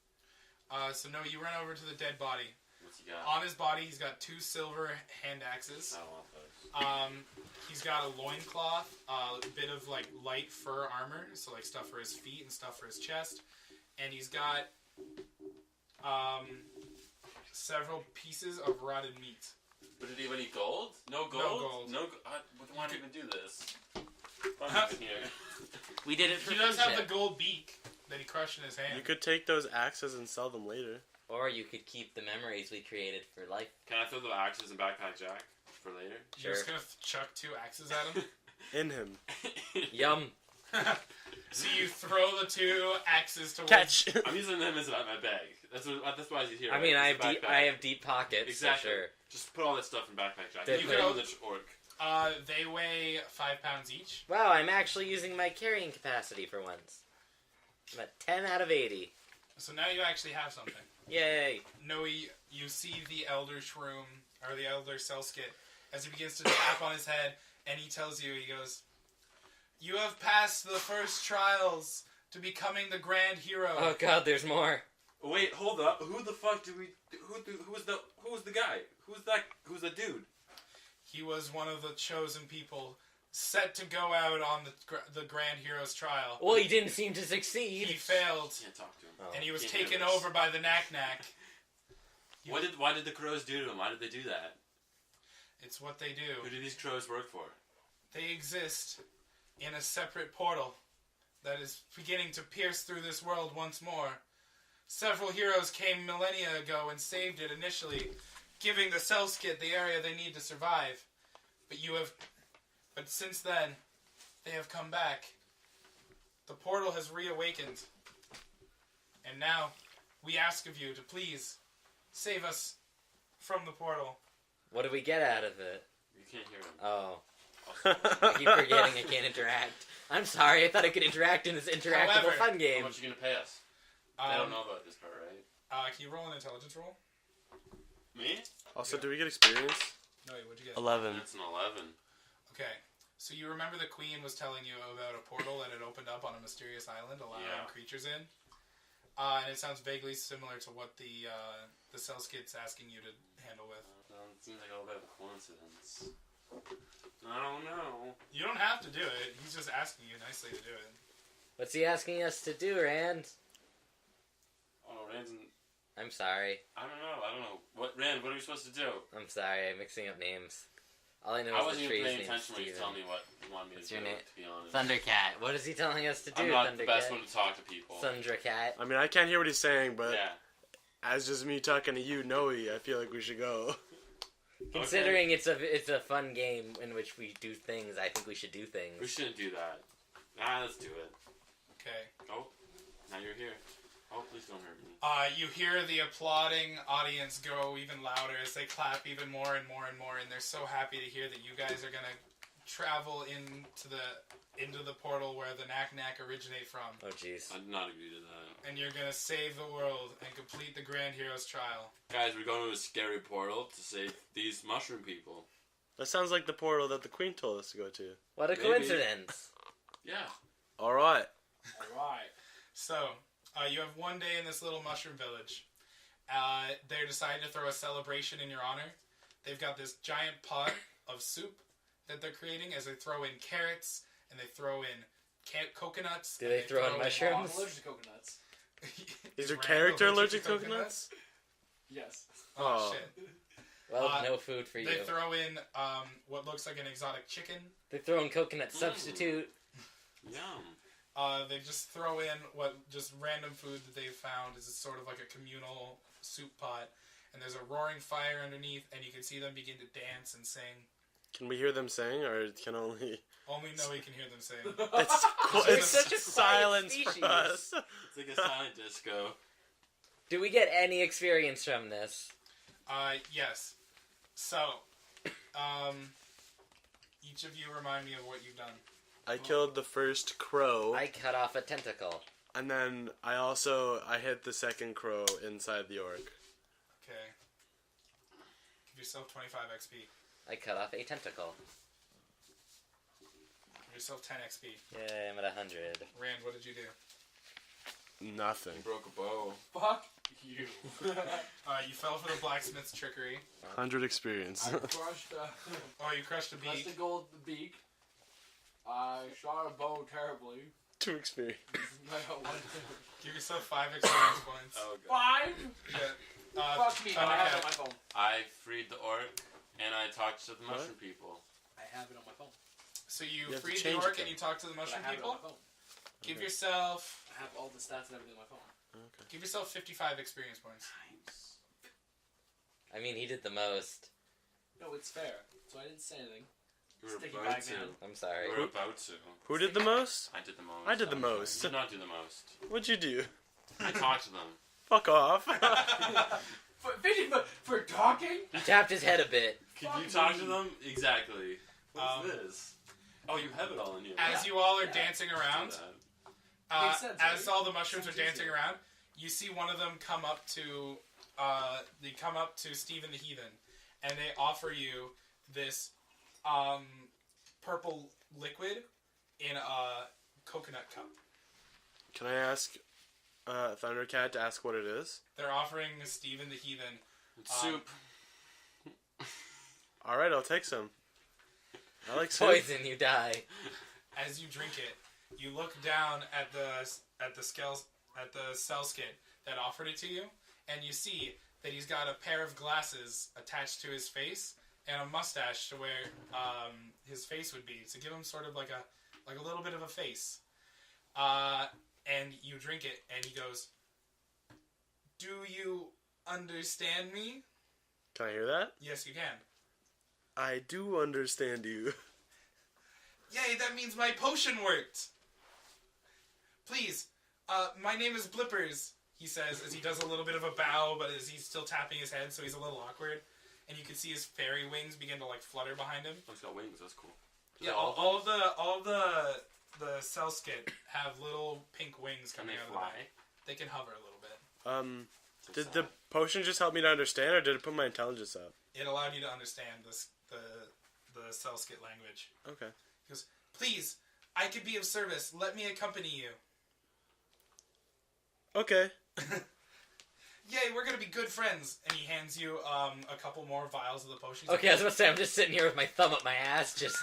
So no, you run over to the dead body. What's he got? On his body, he's got 2 silver hand axes. I don't want those. He's got a loincloth, a bit of like light fur armor, so like stuff for his feet and stuff for his chest. And he's got several pieces of rotted meat. But did he have any gold? No gold? No gold. No why do you even do this? I'm in here. We did it for He does have friendship. the gold beak that he crushed in his hand. You could take those axes and sell them later. Or you could keep the memories we created for life. Can I throw the axes in Backpack Jack for later? You're just gonna chuck 2 axes at him? In him. Yum. So you throw the 2 axes towards... Catch! I'm using them as my bag. That's why he's here. I mean, right? I It's a backpack. have deep pockets, Exactly. for sure. Just put all that stuff in Backpack Jack. They You put can all- the orc. They weigh 5 pounds each. Wow, I'm actually using my carrying capacity for once. I'm at 10 out of 80. So now you actually have something. Yay. Noey, you see the Elder Shroom, or the Elder Selskit, as he begins to tap on his head, and he tells you, he goes, "You have passed the first trials to becoming the Grand Hero." Oh god, there's more. Wait, hold up. Who the fuck did we? Who was the guy? Who's the dude? He was one of the chosen people set to go out on the Grand Hero's trial. Well, he didn't seem to He succeed. failed, Can't talk to him. Oh. and he was Can't taken hear this. over by the Knack-Knack. Why did the crows do to him? Why did they do that? It's what they do. Who do these crows work for? They exist in a separate portal that is beginning to pierce through this world once more. Several heroes came millennia ago and saved it initially, giving the Selskit the area they need to survive. But since then, they have come back. The portal has reawakened. And now, we ask of you to please save us from the portal. What do we get out of it? You can't hear him. Oh. I keep forgetting I can't interact. I'm sorry, I thought I could interact in this interactable However, fun How game. much are you gonna pay us? They don't know about this part, right? Can you roll an intelligence roll? Me? Also, do we get experience? No, what'd you get? 11. That's an 11. Okay. So you remember the queen was telling you about a portal that had opened up on a mysterious island, allowing creatures in? And it sounds vaguely similar to what the cell skid's asking you to handle with. It seems like a little bit of a coincidence. I don't know. You don't have to do it. He's just asking you nicely to do it. What's he asking us to do, Rand? Oh, Rand's I'm sorry. I don't know. Rand, what are we supposed to do? I'm sorry, I'm mixing up names. All I know I is wasn't the even tree's paying name's attention when you Steven. told me what you wanted me What's to your do, name? to be honest. Thundercat. What is he telling us to do, I'm not Thundercat? the best one to talk to people. Thundercat. I mean, I can't hear what he's saying, but Yeah. as just me talking to you, Noey, I feel like we should go. Considering it's a fun game in which we do things, I think we should do things. We shouldn't do that. Nah, let's do it. Okay. Oh, now you're here. Oh, please don't hurt me. You hear the applauding audience go even louder as they clap even more and more and more, and they're so happy to hear that you guys are gonna travel into the portal where the Knack originate from, Oh jeez. I did not agree to that. and you're gonna save the world and complete the grand hero's trial. Guys, we're going to a scary portal to save these mushroom people. That sounds like the portal that the queen told us to go to. What a Maybe. coincidence. Yeah. Alright. Alright. So, you have one day in this little mushroom village. They're deciding to throw a celebration in your honor. They've got this giant pot of soup that they're creating as they throw in carrots and they throw in coconuts. Do and they throw in Oh, I'm mushrooms? allergic to coconuts. Is your Rand character allergic to coconuts? Yes. Oh, Oh. shit. Well, no food for you. They throw in what looks like an exotic chicken. They throw in coconut substitute. Yum. They just throw in just random food that they've found. Is sort of like a communal soup pot. And there's a roaring fire underneath, and you can see them begin to dance and sing. Can we hear them saying, or can only... Only Noey can hear them sing. It's, They're it's such a quiet silence species. for us. It's like a silent disco. Do we get any experience from this? Yes. So, each of you remind me of what you've done. I killed the first crow, I cut off a tentacle. and then I hit the second crow inside the orc. Okay. Give yourself 25 XP. I cut off a tentacle. Give yourself 10 XP. Yeah, I'm at 100. Rand, what did you do? Nothing. You broke a bow. Fuck you. You fell for the blacksmith's trickery. 100 experience. I crushed Oh, you crushed a crushed beak. the gold beak. I shot a bow terribly. 2 experience. Give yourself 5 experience points. Oh, God. 5? Yeah. Fuck me. No, I have it on my phone. I freed the orc, and I talked to the mushroom people. I have it on my phone. So you have to freed the change orc it, and you talked to the But mushroom I have it on people? my phone. Give yourself... I have all the stats and everything on my phone. Okay. Give yourself 55 experience points. I mean, he did the most. No, it's fair. So I didn't say anything. You were Stick it about back to. down. I'm sorry. You were about to. Who did the most? I did the most. I did the I'm sorry. most. You did not do the most. What'd you do? I talked to them. Fuck off. For talking? He tapped his head a bit. Could Fuck you talk me. to them? Exactly. What's Um, this? Oh, you have it all in here. As you all are dancing around, Do that. Makes sense, as right? all the mushrooms are Sounds dancing easier. around, you see one of them come up to Stephen the Heathen, and they offer you this purple liquid in a coconut cup. Can I ask Thundercat to ask what it is? They're offering Stephen the Heathen. It's soup. Alright, I'll take some. I like soup. Poison, you die. As you drink it, you look down at the cell skid that offered it to you, and you see that he's got a pair of glasses attached to his face and a mustache to where his face would be, to give him sort of like a little bit of a face. And you drink it, and he goes, "Do you understand me?" Can I hear that? Yes, you can. I do understand you. Yay, that means my potion worked! Please, my name is Blippers, he says, as he does a little bit of a bow, but as he's still tapping his head, so he's a little awkward. And you can see his fairy wings begin to, flutter behind him. Oh, he's got wings. That's cool. Yeah, all of the Celskit have little pink wings Can coming they out of the fly? back. They can hover a little bit. Did the potion just help me to understand, or did it put my intelligence up? It allowed you to understand the Celskit language. Okay. He goes, please, I could be of service. Let me accompany you. Okay. Yay, we're gonna be good friends. And he hands you a couple more vials of the potion. Okay, I was about to say, I'm just sitting here with my thumb up my ass, just...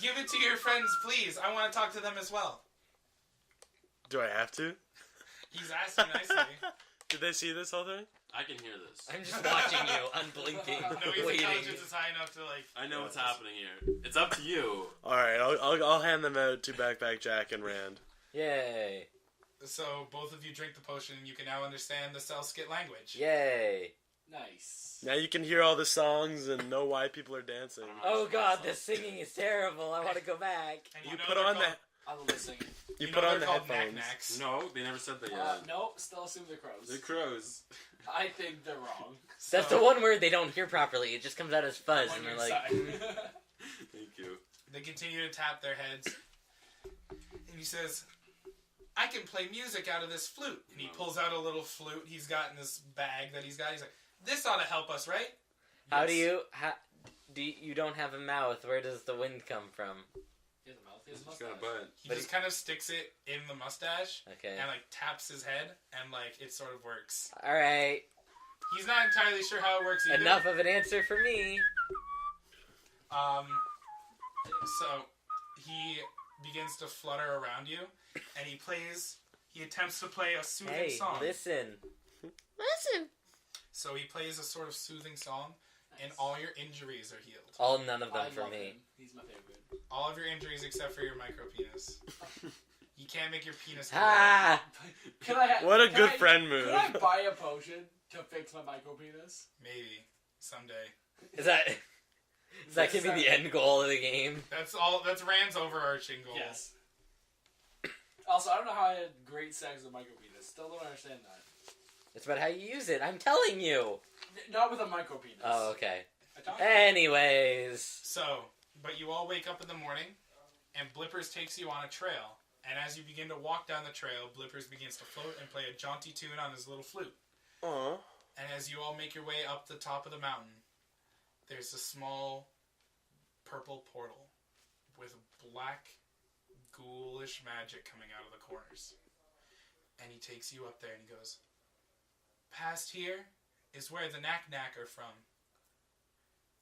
Give it to your friends, please. I want to talk to them as well. Do I have to? He's asking nicely. Did they see this whole thing? I can hear this. I'm just watching you, unblinking, No, his waiting. intelligence is high enough to I know what's happening here. It's up to you. All right, I'll hand them out to Backpack Jack and Rand. Yay. So both of you drink the potion, and you can now understand the Celskit language. Yay. Nice. Now you can hear all the songs and know why people are dancing. Oh god, this singing is terrible. I want to go back. And You know put they're on called, I love this singing. you you put know on they're the called headphones. knack-knacks. No, they never said that yet. No, still assume they're crows. The crows. I think they're wrong. That's the one word they don't hear properly. It just comes out as fuzz, On and your they're like, side. Thank you. They continue to tap their heads. And he says, I can play music out of this flute. And he pulls out a little flute he's got in this bag that he's got. He's like, this ought to help us, right? how Yes. do you don't have a mouth? Where does the wind come from? He has a mouth. He has a He's got a mustache. butt. He But just kind of sticks it in the mustache Okay. and, like, taps his head, and, like, it sort of works. Alright. He's not entirely sure how it works either. Enough of an answer for me. So he begins to flutter around you, and he attempts to play a soothing Hey, song. listen. So he plays a sort of soothing song, and Nice. all your injuries are healed. All none of them I for love me. him. He's my favorite. All of your injuries except for your micro penis. You can't make your penis grow. Ah! Can I? What a can good I- friend move. Could I buy a potion to fix my micro penis? Maybe someday. Is that gonna be the end goal of the game? That's Rand's overarching goal. Yes. Also, I don't know how I had great sex with micro penis. Still don't understand that. It's about how you use it. I'm telling you. Not with a micro penis. Oh, okay. I talked Anyways. So, but you all wake up in the morning, and Blippers takes you on a trail. And as you begin to walk down the trail, Blippers begins to float and play a jaunty tune on his little flute. Aw. And as you all make your way up the top of the mountain, there's a small purple portal with black, ghoulish magic coming out of the corners. And he takes you up there and he goes, past here is where the knack-knack are from.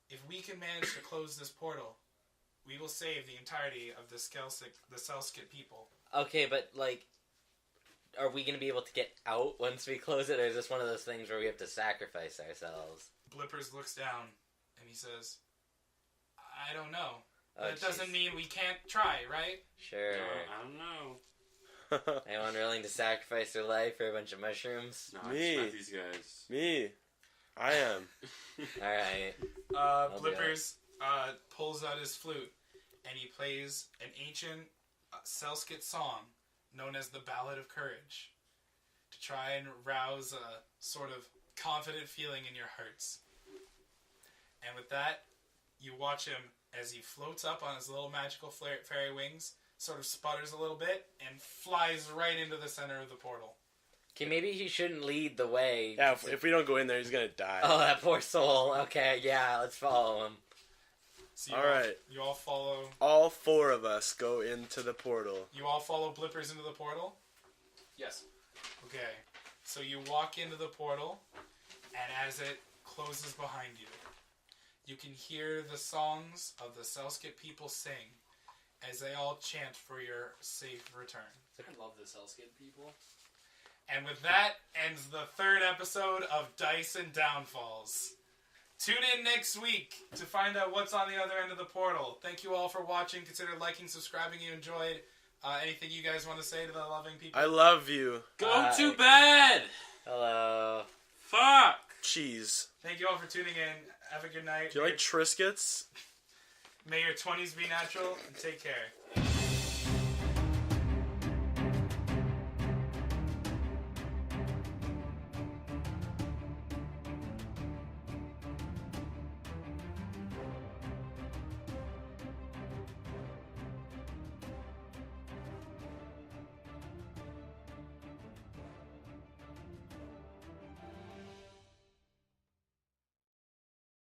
If we can manage to close this portal, we will save the entirety of the Celskit people. Okay, but like, are we gonna be able to get out once we close it, or is this one of those things where we have to sacrifice ourselves? Blippers looks down and he says, I don't know. Oh, That doesn't jeez. mean we can't try, right? Sure. No, I don't know. Anyone willing to sacrifice their life for a bunch of mushrooms? No, I Me. just met these guys. Me. I am. Alright. do Blippers pulls out his flute and he plays an ancient Celskit song known as the Ballad of Courage to try and rouse a sort of confident feeling in your hearts. And with that, you watch him as he floats up on his little magical fairy wings, sort of sputters a little bit, and flies right into the center of the portal. Okay, maybe he shouldn't lead the way. Yeah, if we don't go in there, he's gonna die. Oh, that poor soul. Okay, yeah, let's follow him. So All right. You all follow. All four of us go into the portal. You all follow Blippers into the portal. Yes. Okay. So you walk into the portal, and as it closes behind you, you can hear the songs of the Celskit people sing as they all chant for your safe return. I love the Celskit people. And with that ends the third episode of Dice and Downfalls. Tune in next week to find out what's on the other end of the portal. Thank you all for watching. Consider liking, subscribing if you enjoyed. Anything you guys want to say to the loving people? I love you. Go Bye. to bed! Hello. Fuck! Cheese. Thank you all for tuning in. Have a good night. Do you like Triscuits? May your 20s be natural, and take care.